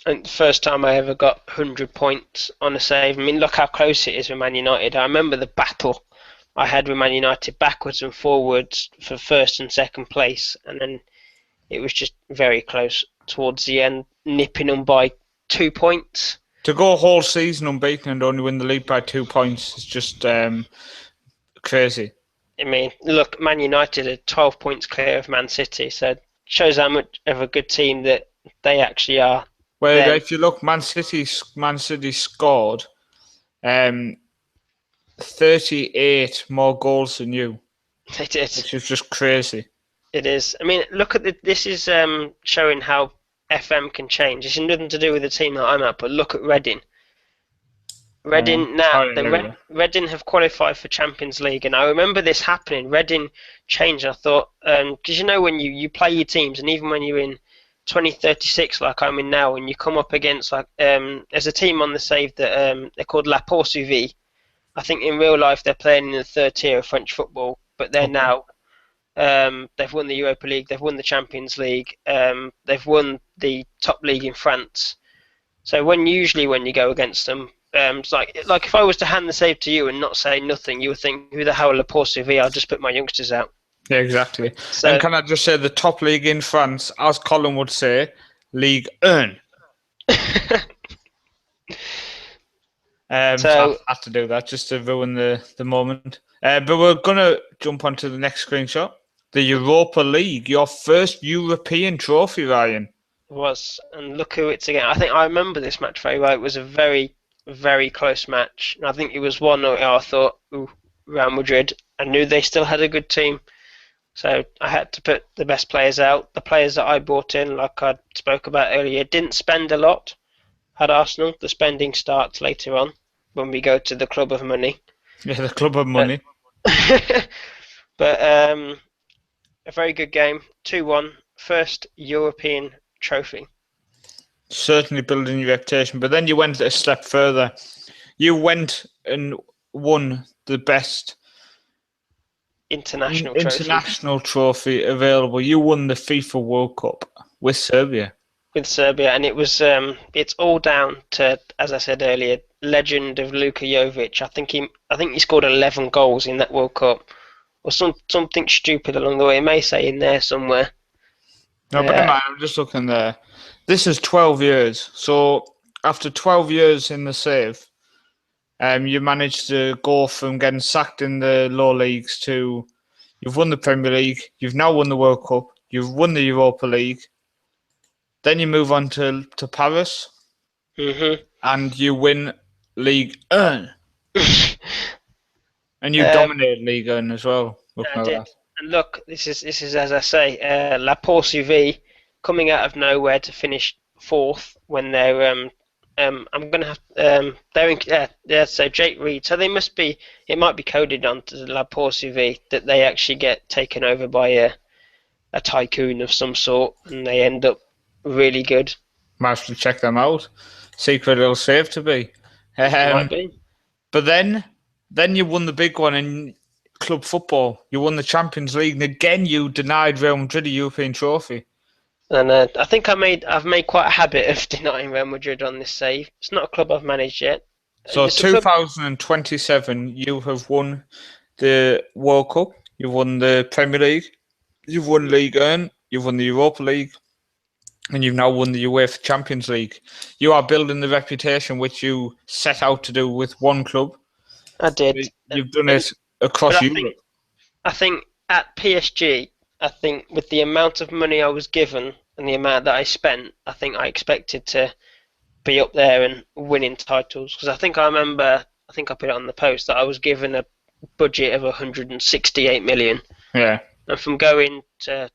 And the first time I ever got 100 points on a save. I mean, look how close it is with Man United. I remember the battle I had with Man United backwards and forwards for first and second place. And then it was just very close towards the end, nipping them by 2 points. To go a whole season unbeaten and only win the league by 2 points is just crazy. I mean, look, Man United are 12 points clear of Man City, so it shows how much of a good team that they actually are. Well, if you look, Man City scored 38 more goals than you. They did. Which is just crazy. It is. I mean, look at this is showing how FM can change. It's nothing to do with the team that I'm at, but look at Reading. Reading Reading have qualified for Champions League, and I remember this happening. Reading changed. I thought, because when you play your teams, and even when you're in 2036 like I'm in now, and you come up against there's a team on the save that they're called La Poursuivie. I think in real life they're playing in the 3rd tier of French football, but they're now they've won the Europa League, they've won the Champions League, they've won the top league in France. So usually when you go against them, it's like if I was to hand the save to you and not say nothing, you would think, who the hell are La Poursuivie? I'll just put my youngsters out. Yeah, exactly. So, and can I just say the top league in France, as Colin would say, Ligue 1. So I had to do that just to ruin the moment. But we're going to jump onto the next screenshot. The Europa League, your first European trophy, Ryan. It was, and look who it's again. I think I remember this match very well. It was a very, very close match. And I think it was 1-0. I thought, ooh, Real Madrid. I knew they still had a good team. So I had to put the best players out. The players that I brought in, like I spoke about earlier, didn't spend a lot at Arsenal. The spending starts later on when we go to the Club of Money. Yeah, the Club of Money. But a very good game. 2-1. First European trophy. Certainly building your reputation. But then you went a step further. You went and won the best international trophy available. You won the FIFA World Cup with Serbia. And it was it's all down to, as I said earlier, legend of Luka Jovic. I think he scored 11 goals in that World Cup, or something stupid along the way. It may say in there somewhere. No, but I'm just looking there. This is 12 years. So after 12 years in the save, you managed to go from getting sacked in the low leagues to you've won the Premier League, you've now won the World Cup, you've won the Europa League. Then you move on to Paris, and you win League 1. And you dominated League 1 as well. I did. And look, this is as I say, La Poursuivie coming out of nowhere to finish 4th when they're I'm gonna have they're in so Jake Reed, so they must be, it might be coded onto La Poursuivie that they actually get taken over by a tycoon of some sort and they end up really good. Might have to check them out. Secret little save to be. Might be. But then you won the big one in club football. You won the Champions League, and again you denied Real Madrid a European trophy. And I think I've made quite a habit of denying Real Madrid on this save. It's not a club I've managed yet. So 2027, you have won the World Cup, you've won the Premier League, you've won Ligue 1, you've won the Europa League, and you've now won the UEFA Champions League. You are building the reputation which you set out to do with one club. I did. You've done it across Europe. I think at PSG, I think with the amount of money I was given and the amount that I spent, I think I expected to be up there and winning titles. Because I think I remember, I think I put it on the post, that I was given a budget of 168 million. Yeah. And from going to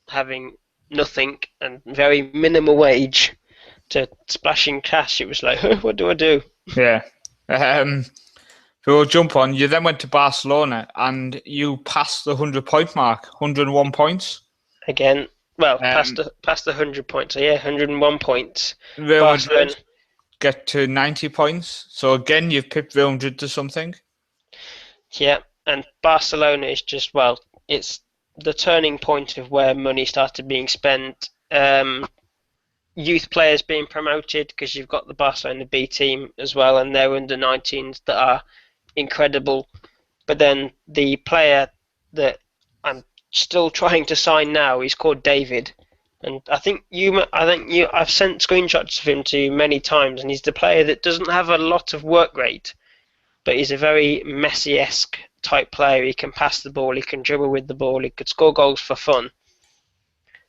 having nothing and very minimal wage to splashing cash, it was like, what do I do? Yeah. We'll jump on. You then went to Barcelona and you passed the 100-point mark, 101 points. Again, well, past the 100 points. So yeah, 101 points. Real Madrid get to 90 points. So again, you've pipped Real Madrid to something. Yeah, and Barcelona is just, well, it's the turning point of where money started being spent. Youth players being promoted because you've got the Barcelona B team as well, and they're under 19s that are incredible. But then the player that I'm still trying to sign now, he's called David, and I've sent screenshots of him to you many times, and he's the player that doesn't have a lot of work rate, but he's a very Messi-esque type player. He can pass the ball, he can dribble with the ball, he could score goals for fun,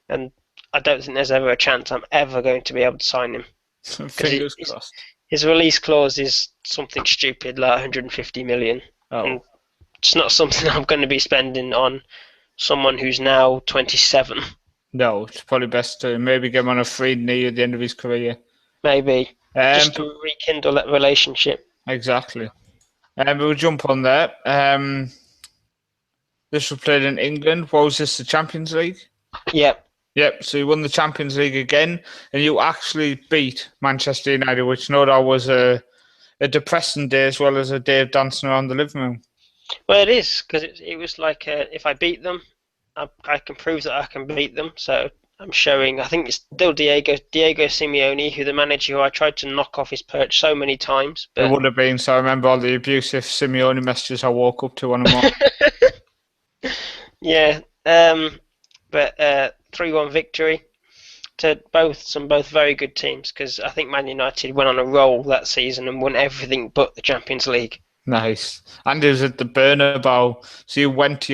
and I don't think there's ever a chance I'm ever going to be able to sign him. Fingers crossed. His release clause is something stupid, like 150 million. Oh. And it's not something I'm going to be spending on someone who's now 27. No, it's probably best to maybe get him on a free knee at the end of his career. Maybe. Just to rekindle that relationship. Exactly. We'll jump on there. This was played in England. What was this, the Champions League? Yep. Yep, so you won the Champions League again, and you actually beat Manchester United, which no doubt was a depressing day as well as a day of dancing around the living room. Well, it is, because it was like if I beat them, I can prove that I can beat them. So I'm showing, I think it's still Diego Simeone, the manager who I tried to knock off his perch so many times. But... It would have been, so I remember all the abusive Simeone messages I woke up to on a morning. Yeah, but 3-1 victory to both very good teams, because I think Man United went on a roll that season and won everything but the Champions League. Nice. And it was at the Bernabeu, so you went to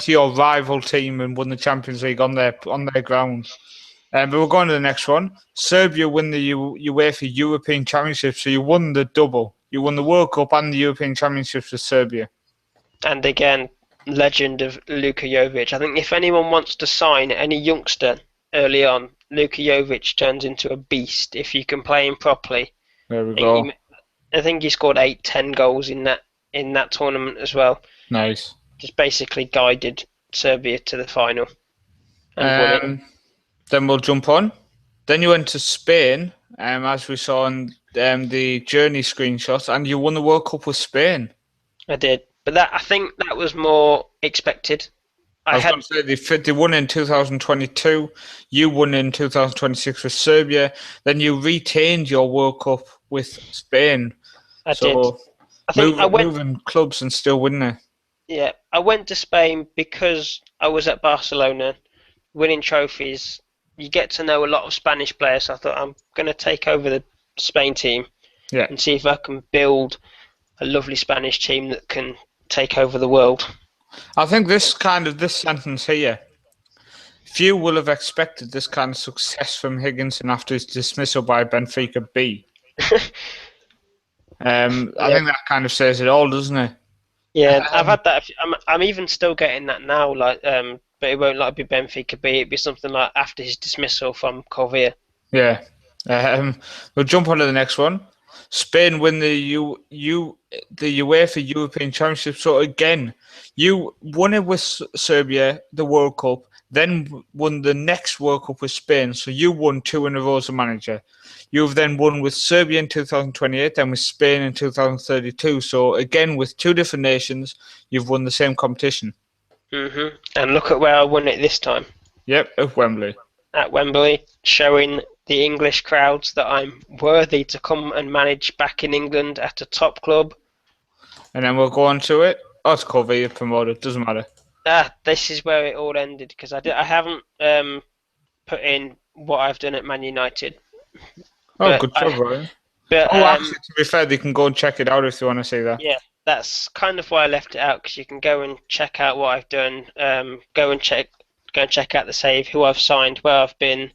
your rival team and won the Champions League on their ground. But we're going to the next one. Serbia win the UEFA European Championship, so you won the double. You won the World Cup and the European Championships with Serbia. And again, legend of Luka Jovic. I think if anyone wants to sign any youngster early on, Luka Jovic turns into a beast if you can play him properly. There we go. I think he scored 8-10 goals in that tournament as well. Nice. Just basically guided Serbia to the final. And then we'll jump on. Then you went to Spain, as we saw in the journey screenshots, and you won the World Cup with Spain. I did. But I think that was more expected. I was going to say they won in 2022. You won in 2026 with Serbia. Then you retained your World Cup with Spain. I did. I think moving clubs and still winning it. Yeah, I went to Spain because I was at Barcelona, winning trophies. You get to know a lot of Spanish players. So I thought I'm going to take over the Spain team, and see if I can build a lovely Spanish team that can take over the world. I think this sentence here Few will have expected this kind of success from Higginson after his dismissal by Benfica B. I think that kind of says it all, doesn't it? Yeah, I've had that. I'm even still getting that now. Like, but it won't like be Benfica B. It'd be something like after his dismissal from Corvia. Yeah. We'll jump on to the next one. Spain win the UEFA European Championship. So again, you won it with Serbia, the World Cup, then won the next World Cup with Spain. So you won 2 in a row as a manager. You've then won with Serbia in 2028, then with Spain in 2032. So again, with 2 different nations, you've won the same competition. And look at where I won it this time. Yep, at Wembley. At Wembley, showing the English crowds that I'm worthy to come and manage back in England at a top club. And then we'll go on to it. Oh, it's Corvia promoted. Doesn't matter. This is where it all ended because I haven't put in what I've done at Man United. Oh, good job, Ryan. Actually, to be fair, they can go and check it out if you want to see that. Yeah, that's kind of why I left it out because you can go and check out what I've done. Go and check out the save, who I've signed, where I've been,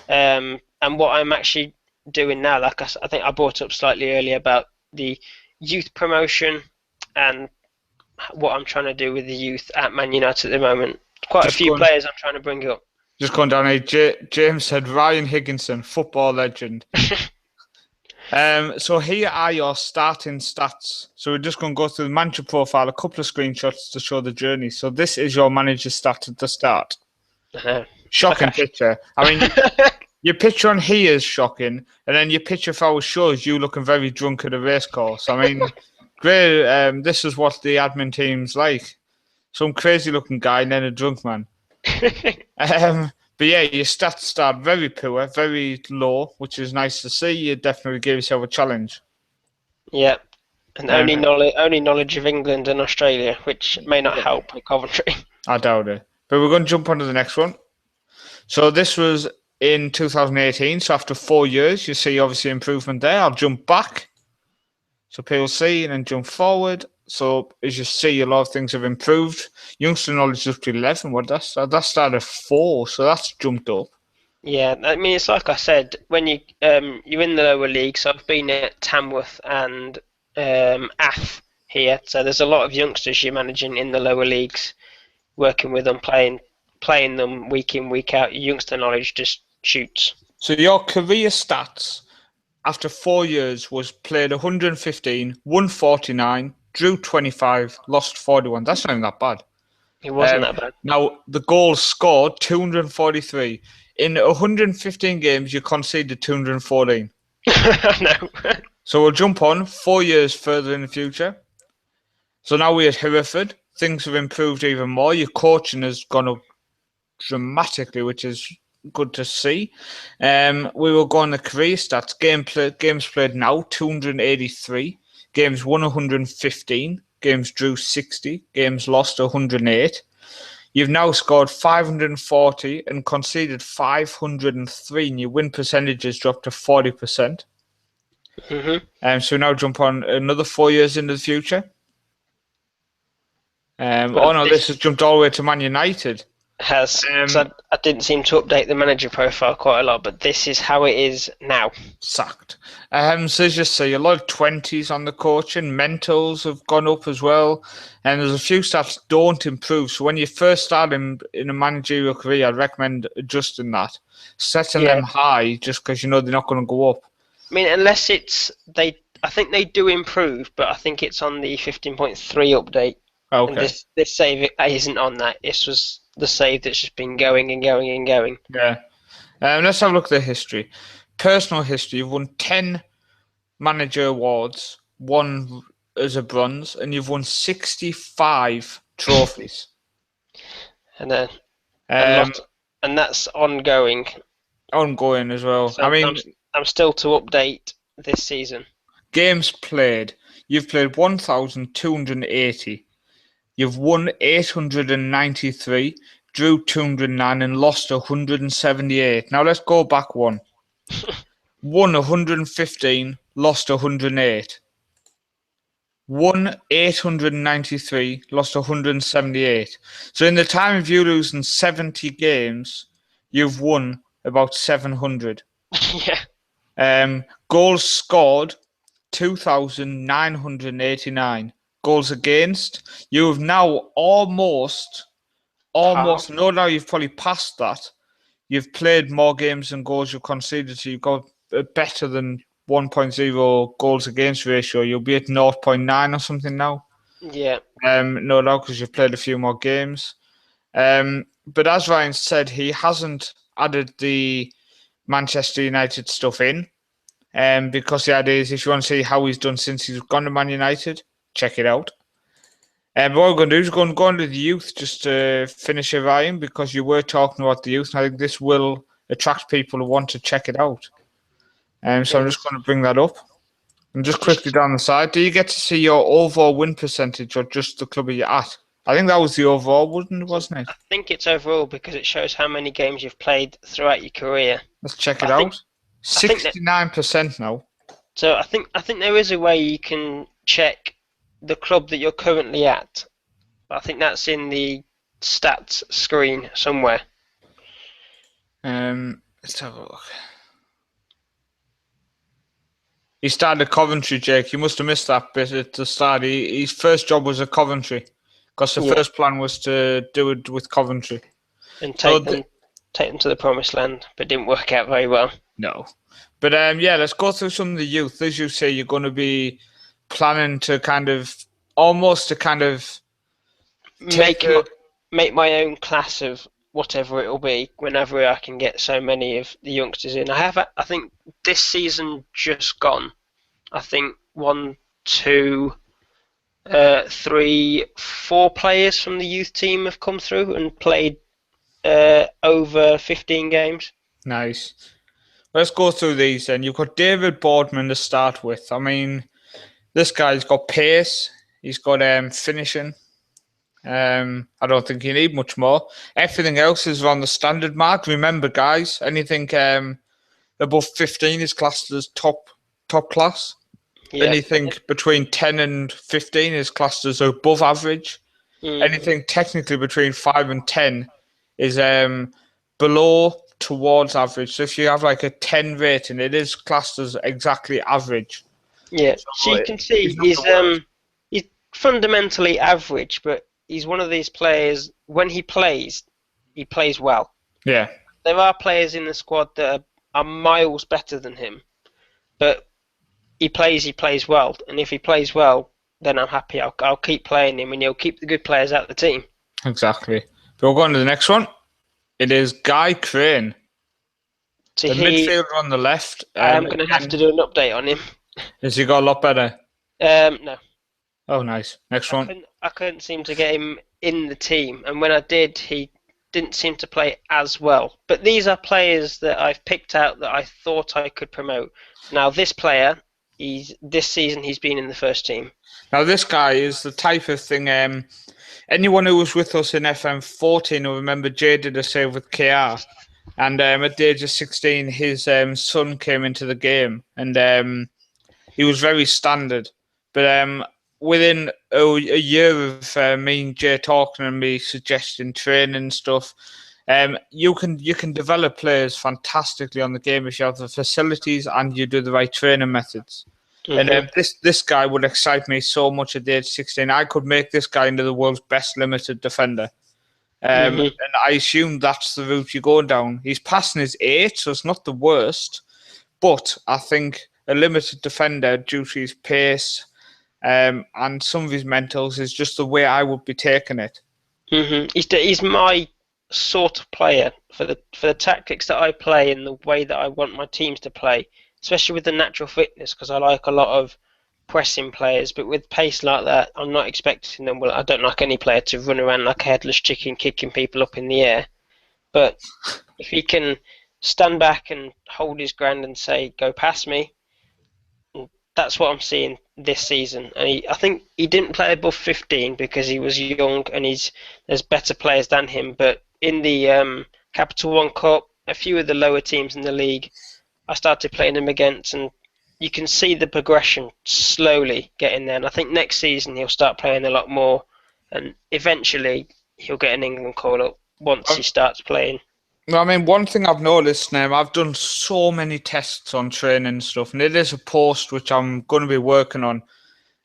and what I'm actually doing now. Like I think I brought up slightly earlier about the youth promotion and what I'm trying to do with the youth at Man United at the moment. Quite a few players I'm trying to bring up. Just going down here, James said Ryan Higginson, football legend. So here are your starting stats. So we're just going to go through the manager profile, a couple of screenshots to show the journey. So this is your manager stat at the start. Shocking picture. I mean, your picture on here is shocking, and then your picture for our show is you looking very drunk at a race course. I mean, great. This is what the admin team's like. Some crazy looking guy and then a drunk man. But yeah, your stats start very poor, very low, which is nice to see. You definitely gave yourself a challenge. Yeah, and only knowledge of England and Australia, which may not help at Coventry. I doubt it. But we're going to jump on to the next one. So this was in 2018. So after 4 years, you see obviously improvement there. I'll jump back. So people see and then jump forward. So as you see, a lot of things have improved. Youngster knowledge is up to 11. What that started at 4, so that's jumped up. Yeah, I mean it's like I said, when you're in the lower league. So I've been at Tamworth and Ath here. So there's a lot of youngsters you're managing in the lower leagues, working with them, playing them week in week out. Your youngster knowledge just shoots. So your career stats after 4 years was played 115, won 49. Drew 25, lost 41. That's not even that bad. It wasn't that bad. Now, the goals scored, 243. In 115 games, you conceded 214. No. So we'll jump on 4 years further in the future. So now we're at Hereford. Things have improved even more. Your coaching has gone up dramatically, which is good to see. We will go on the career stats. Games played now, 283. Games won 115, games drew 60, games lost 108. You've now scored 540 and conceded 503, and your win percentage has dropped to 40%. So now jump on another 4 years into the future. This has jumped all the way to Man United. So I didn't seem to update the manager profile quite a lot, but this is how it is now. Sacked. So as you see, a lot of 20s on the coaching. Mentals have gone up as well. And there's a few stats don't improve. So when you first start in a managerial career, I'd recommend adjusting that. Setting them high just because you know they're not going to go up. I mean, unless I think they do improve, but I think it's on the 15.3 update. Okay. And this save isn't on that. This was the save that's just been going and going and going. Yeah. Let's have a look at the history. Personal history, you've won 10 manager awards, one as a bronze, and you've won 65 trophies. And then and that's ongoing. Ongoing as well. So I'm still to update this season. Games played. You've played 1,280. You've won 893, drew 209, and lost 178. Now let's go back one. Won 115, lost 108. won 893, lost 178. So in the time of you losing 70 games, you've won about 700. Yeah. Goals scored 2,989. Goals against, you have now almost, no, now you've probably passed that. You've played more games than goals you've conceded, so you've got a better than 1.0 goals against ratio. You'll be at 0.9 or something now. Yeah. No doubt, because you've played a few more games. But as Ryan said, he hasn't added the Manchester United stuff in. Because the idea is, if you want to see how he's done since he's gone to Man United, check it out. But what we're going to do is go into the youth just to finish it, Ryan, because you were talking about the youth, and I think this will attract people who want to check it out. So I'm just going to bring that up. And just quickly down the side, do you get to see your overall win percentage or just the club you're at? I think that was the overall, wasn't it? I think it's overall because it shows how many games you've played throughout your career. Let's check it out. 69% now. So I think there is a way you can check the club that you're currently at. But I think that's in the stats screen somewhere. Let's have a look. He started at Coventry, Jake. You must have missed that bit at the start. His first job was at Coventry because the first plan was to do it with Coventry. And take them to the promised land, but didn't work out very well. No. But let's go through some of the youth. As you say, you're going to be planning to make my own class of whatever it'll be whenever I can get so many of the youngsters in. I think this season just gone, I think 1, 2, 3, 4 players from the youth team have come through and played over 15 games. Nice. Let's go through these then. You've got David Boardman to start with. I mean, this guy's got pace. He's got finishing. I don't think you need much more. Everything else is around the standard mark. Remember, guys, anything above 15 is classed as top class. Yeah. Anything between 10 and 15 is classed as above average. Anything technically between 5 and 10 is below towards average. So if you have like a 10 rating, it is classed as exactly average. Yeah, so you can see he's fundamentally average, but he's one of these players, when he plays well. Yeah. There are players in the squad that are miles better than him, but he plays well, and if he plays well, then I'm happy. I'll keep playing him, and he'll keep the good players out of the team. Exactly. But we'll go on to the next one. It is Guy Crane. The midfielder on the left. I'm going to have to do an update on him. Has he got a lot better? No. Oh, nice. Next one. I couldn't seem to get him in the team, and when I did, he didn't seem to play as well. But these are players that I've picked out that I thought I could promote. Now, this player, this season he's been in the first team. Now, this guy is the type of thing. Anyone who was with us in FM14 will remember Jay did a save with KR. And at the age of 16, his son came into the game. And he was very standard. But within a year of me and Jay talking and me suggesting training and stuff, you can develop players fantastically on the game if you have the facilities and you do the right training methods. Mm-hmm. And this guy would excite me so much at the age of 16. I could make this guy into the world's best limited defender. And I assume that's the route you're going down. He's passing his 8, so it's not the worst. But I think a limited defender, due to his pace and some of his mentals, is just the way I would be taking it. Mm-hmm. He's my sort of player for the tactics that I play and the way that I want my teams to play, especially with the natural fitness, because I like a lot of pressing players, but with pace like that, I'm not expecting them. Well, I don't like any player to run around like a headless chicken, kicking people up in the air. But if he can stand back and hold his ground and say, "Go past me," that's what I'm seeing this season. And I think he didn't play above 15 because he was young, and there's better players than him. But in the Capital One Cup, a few of the lower teams in the league, I started playing him against, and you can see the progression slowly getting there. And I think next season he'll start playing a lot more, and eventually he'll get an England call up once he starts playing. Well, I mean, one thing I've noticed now, I've done so many tests on training and stuff, and it is a post which I'm going to be working on.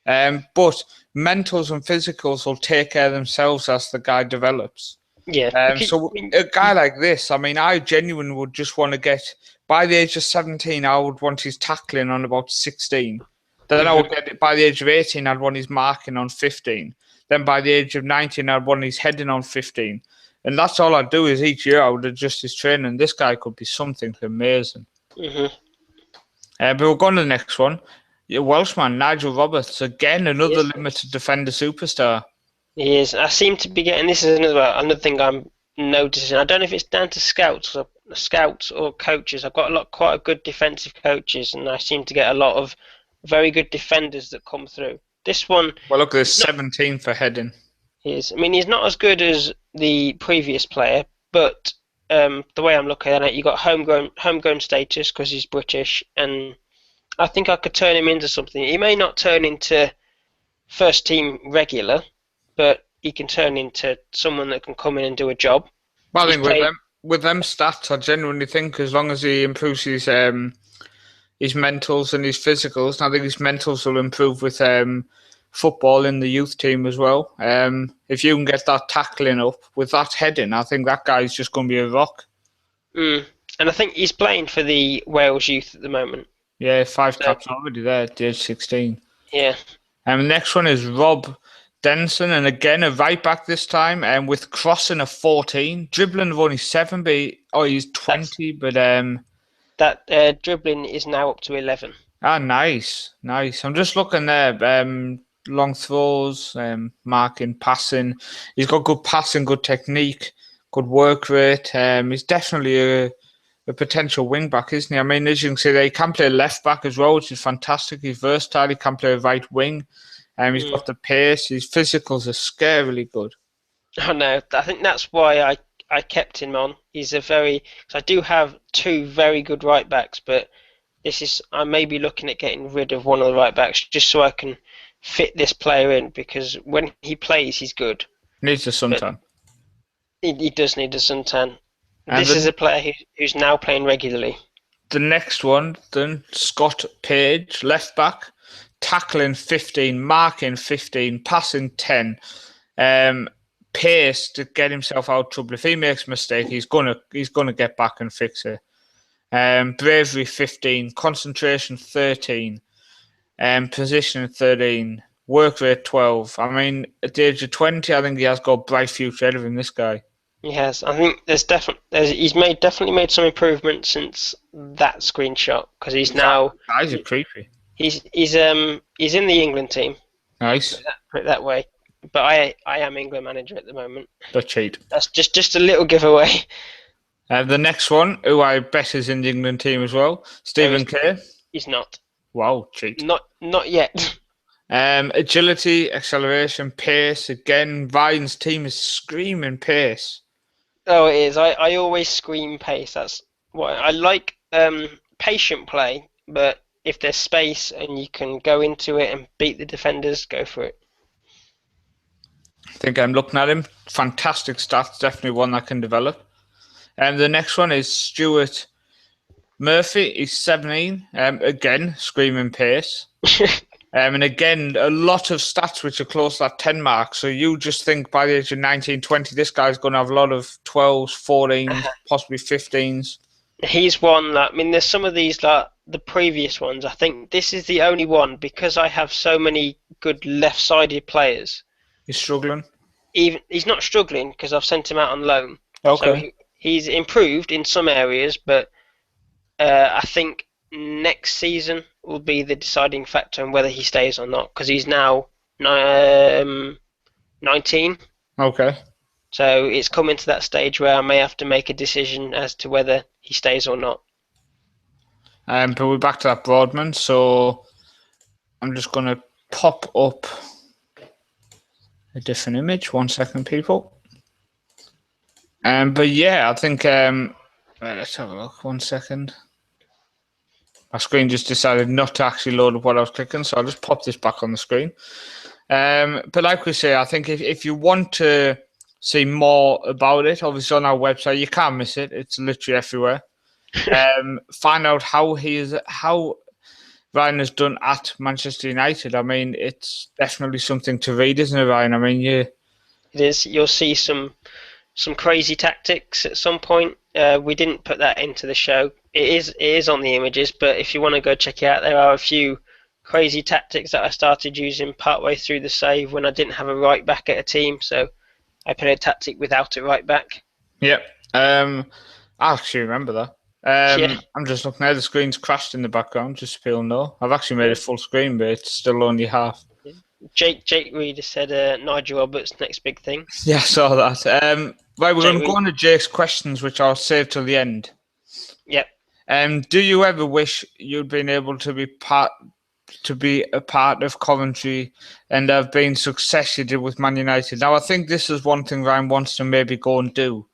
But mentals and physicals will take care of themselves as the guy develops. Yeah. So a guy like this, I mean, I genuinely would just want to get, by the age of 17, I would want his tackling on about 16. Then I would get it by the age of 18, I'd want his marking on 15. Then by the age of 19, I'd want his heading on 15. And that's all I'd do is each year I would adjust his training. This guy could be something amazing. But we'll go on to the next one. Your Welshman, Nigel Roberts, again, another limited defender superstar. He is. I seem to be getting, this is another thing I'm noticing. I don't know if it's down to scouts or coaches. I've got quite a good defensive coaches, and I seem to get a lot of very good defenders that come through. This one... Well, look, there's 17 for heading. I mean, he's not as good as the previous player, but the way I'm looking at it, you got homegrown status because he's British, and I think I could turn him into something. He may not turn into first team regular, but he can turn into someone that can come in and do a job. Well, I think with them stats, I genuinely think as long as he improves his mentals and his physicals, and I think his mentals will improve with football in the youth team as well. If you can get that tackling up with that heading, I think that guy's just going to be a rock. And I think he's playing for the Wales youth at the moment. Yeah, 5 caps already there at age 16. Yeah. The next one is Rob Denson, and again a right back this time, and with crossing of 14, dribbling of only 7, but he's 20, but that dribbling is now up to 11. Nice. I'm just looking there. Long throws, marking, passing. He's got good passing, good technique, good work rate. He's definitely a potential wing back, isn't he? I mean, as you can see, he can play left back as well, which is fantastic. He's versatile. He can play right wing. He's got the pace. His physicals are scarily good. I know. I think that's why I kept him on. He's because I do have 2 very good right backs, but I may be looking at getting rid of one of the right backs just so I can fit this player in, because when he plays, he's good. Needs a suntan. He does need a suntan. This is a player who's now playing regularly. The next one, then, Scott Page, left back, tackling 15, marking 15, passing 10, pace to get himself out of trouble. If he makes a mistake, he's gonna get back and fix it. Bravery 15, concentration 13. Position 13, work rate 12. I mean, at the age of 20, I think he has got a bright future ahead of him, this guy. He has. I think he's definitely made some improvements since that screenshot, because he's now... Eyes are creepy. He's in the England team. Nice. Put it that way. But I am England manager at the moment. Don't cheat. That's just a little giveaway. The next one, who I bet is in the England team as well, Stephen Kerr. He's not. Wow, cheat. Not yet. Agility, acceleration, pace. Again, Ryan's team is screaming pace. Oh, it is. I always scream pace. That's what I like. Patient play, but if there's space and you can go into it and beat the defenders, go for it. I think I'm looking at him. Fantastic stats. Definitely one that can develop. And the next one is Stuart Murphy. He's 17. Again, screaming pace. And again, a lot of stats which are close to that 10 mark. So you just think by the age of 19, 20, this guy's going to have a lot of 12s, 14s, possibly 15s. He's one that, I mean, there's some of these, like the previous ones. I think this is the only one, because I have so many good left-sided players. He's struggling? He's not struggling because I've sent him out on loan. Okay. So he's improved in some areas, but I think next season will be the deciding factor on whether he stays or not, because he's now 19. Okay. So it's coming to that stage where I may have to make a decision as to whether he stays or not. But we're back to that Broadman, so I'm just going to pop up a different image. 1 second, people. But yeah, I think let's have a look. 1 second. My screen just decided not to actually load up what I was clicking, so I'll just pop this back on the screen. But like we say, I think if you want to see more about it, obviously on our website, you can't miss it. It's literally everywhere. Find out how Ryan has done at Manchester United. I mean, it's definitely something to read, isn't it, Ryan? I mean, It is. You'll see some crazy tactics at some point. We didn't put that into the show. It is on the images, but if you want to go check it out, there are a few crazy tactics that I started using partway through the save when I didn't have a right back at a team, so I played a tactic without a right back. Yep. I actually remember that. Yeah. I'm just looking at the screen's crashed in the background, just so people know. I've actually made it full screen, but it's still only half. Jake Reed has said Nigel Roberts' next big thing. Yeah, I saw that. Right, we're going to go on to Jake's questions, which I'll save till the end. Yep. Do you ever wish you'd been able to be a part of Coventry and have been success you did with Man United? Now, I think this is one thing Ryan wants to maybe go and do.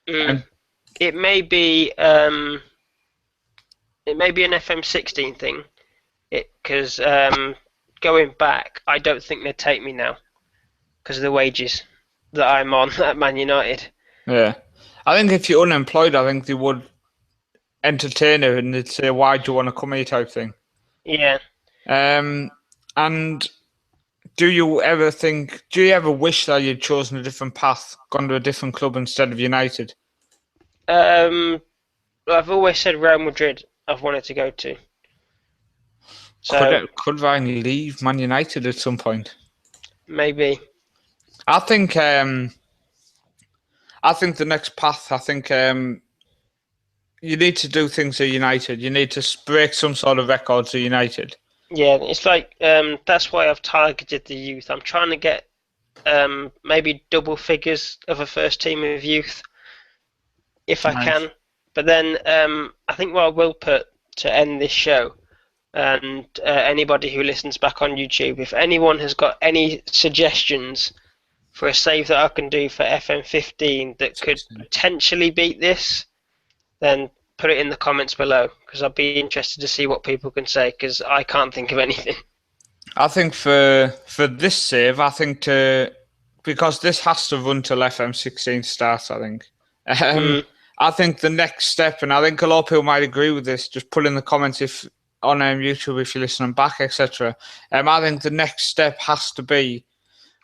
It may be an FM16 thing, because going back, I don't think they'd take me now because of the wages that I'm on at Man United. Yeah, I think if you're unemployed, I think they would entertain it and they'd say, "Why do you want to come here?" type thing. Yeah. And do you ever wish that you'd chosen a different path, gone to a different club instead of United? I've always said Real Madrid I've wanted to go to. So Could Ryan leave Man United at some point? Maybe. I think the next path. I think you need to do things at United. You need to break some sort of records at United. Yeah, it's like that's why I've targeted the youth. I'm trying to get maybe double figures of a first team of youth, if I can. But then I think what I will put to end this show, and anybody who listens back on YouTube, if anyone has got any suggestions for a save that I can do for FM15 that could potentially beat this, then put it in the comments below, because I'd be interested to see what people can say, because I can't think of anything. I think for this save, because this has to run till FM16 starts, I think. I think the next step, and I think a lot of people might agree with this, just put in the comments on YouTube if you're listening back, etc. I think the next step has to be,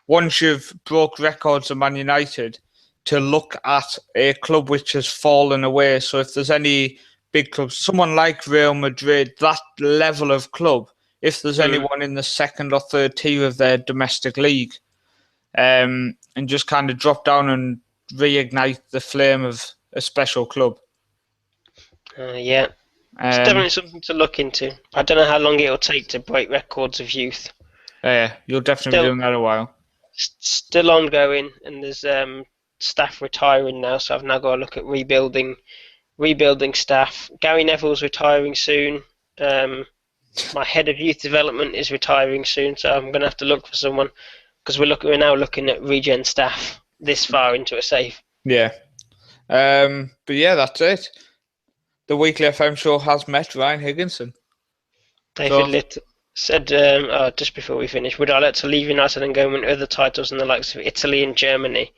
once you've broke records of Man United, to look at a club which has fallen away. So if there's any big clubs, someone like Real Madrid, that level of club, if there's anyone in the second or third tier of their domestic league, and just kind of drop down and reignite the flame of a special club. Yeah. It's definitely something to look into. I don't know how long it'll take to break records of youth. Yeah, you'll definitely be doing that a while. Still ongoing, and there's staff retiring now, so I've now got to look at rebuilding staff. Gary Neville's retiring soon. My head of youth development is retiring soon, so I'm going to have to look for someone, because we're now looking at regen staff this far into a save. Yeah. But yeah, that's it. The Weekly FM show has met Ryan Higginson. David Litt said, just before we finish, would I like to leave United and go into other titles in the likes of Italy and Germany?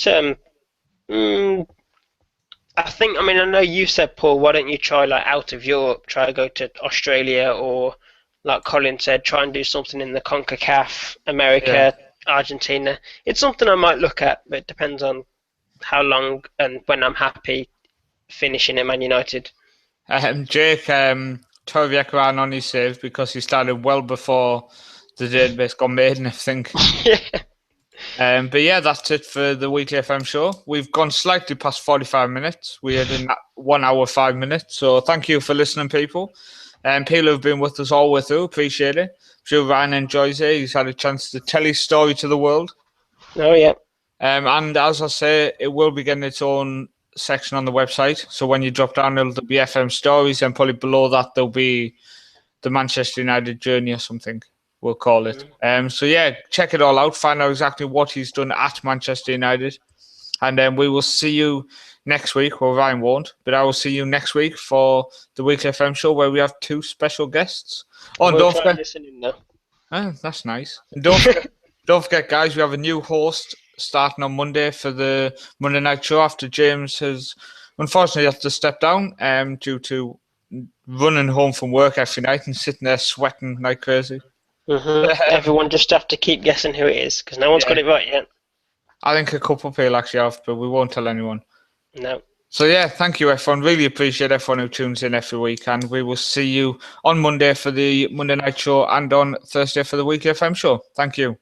I know you said, Paul, why don't you try out of Europe, try to go to Australia, or like Colin said, try and do something in the CONCACAF, America, Argentina. It's something I might look at, but it depends on how long and when I'm happy finishing at Man United. Jake Torviek ran on his save because he started well before the database got made and everything. But yeah, that's it for the Weekly FM show. We've gone slightly past 45 minutes. We had in 1 hour, 5 minutes. So thank you for listening, people. And people who've been with us all the way through, appreciate it. I'm sure Ryan enjoys it. He's had a chance to tell his story to the world. Oh, yeah. And as I say, it will be getting its own section on the website. So when you drop down, there'll be FM stories, and probably below that there'll be the Manchester United journey or something, we'll call it. So yeah, check it all out, find out exactly what he's done at Manchester United, and then we will see you next week. Well, Ryan won't, but I will see you next week for the Weekly FM show where we have 2 special guests. Oh, and don't forget. Listening now. Oh, that's nice. And don't forget, guys, we have a new host starting on Monday for the Monday night show after James has unfortunately had to step down due to running home from work every night and sitting there sweating like crazy. Everyone just have to keep guessing who it is because no one's got it right yet. I think a couple of people actually have, but we won't tell anyone. No. So yeah, thank you everyone. Really appreciate everyone who tunes in every week, and we will see you on Monday for the Monday night show and on Thursday for the Weekly FM show. Thank you.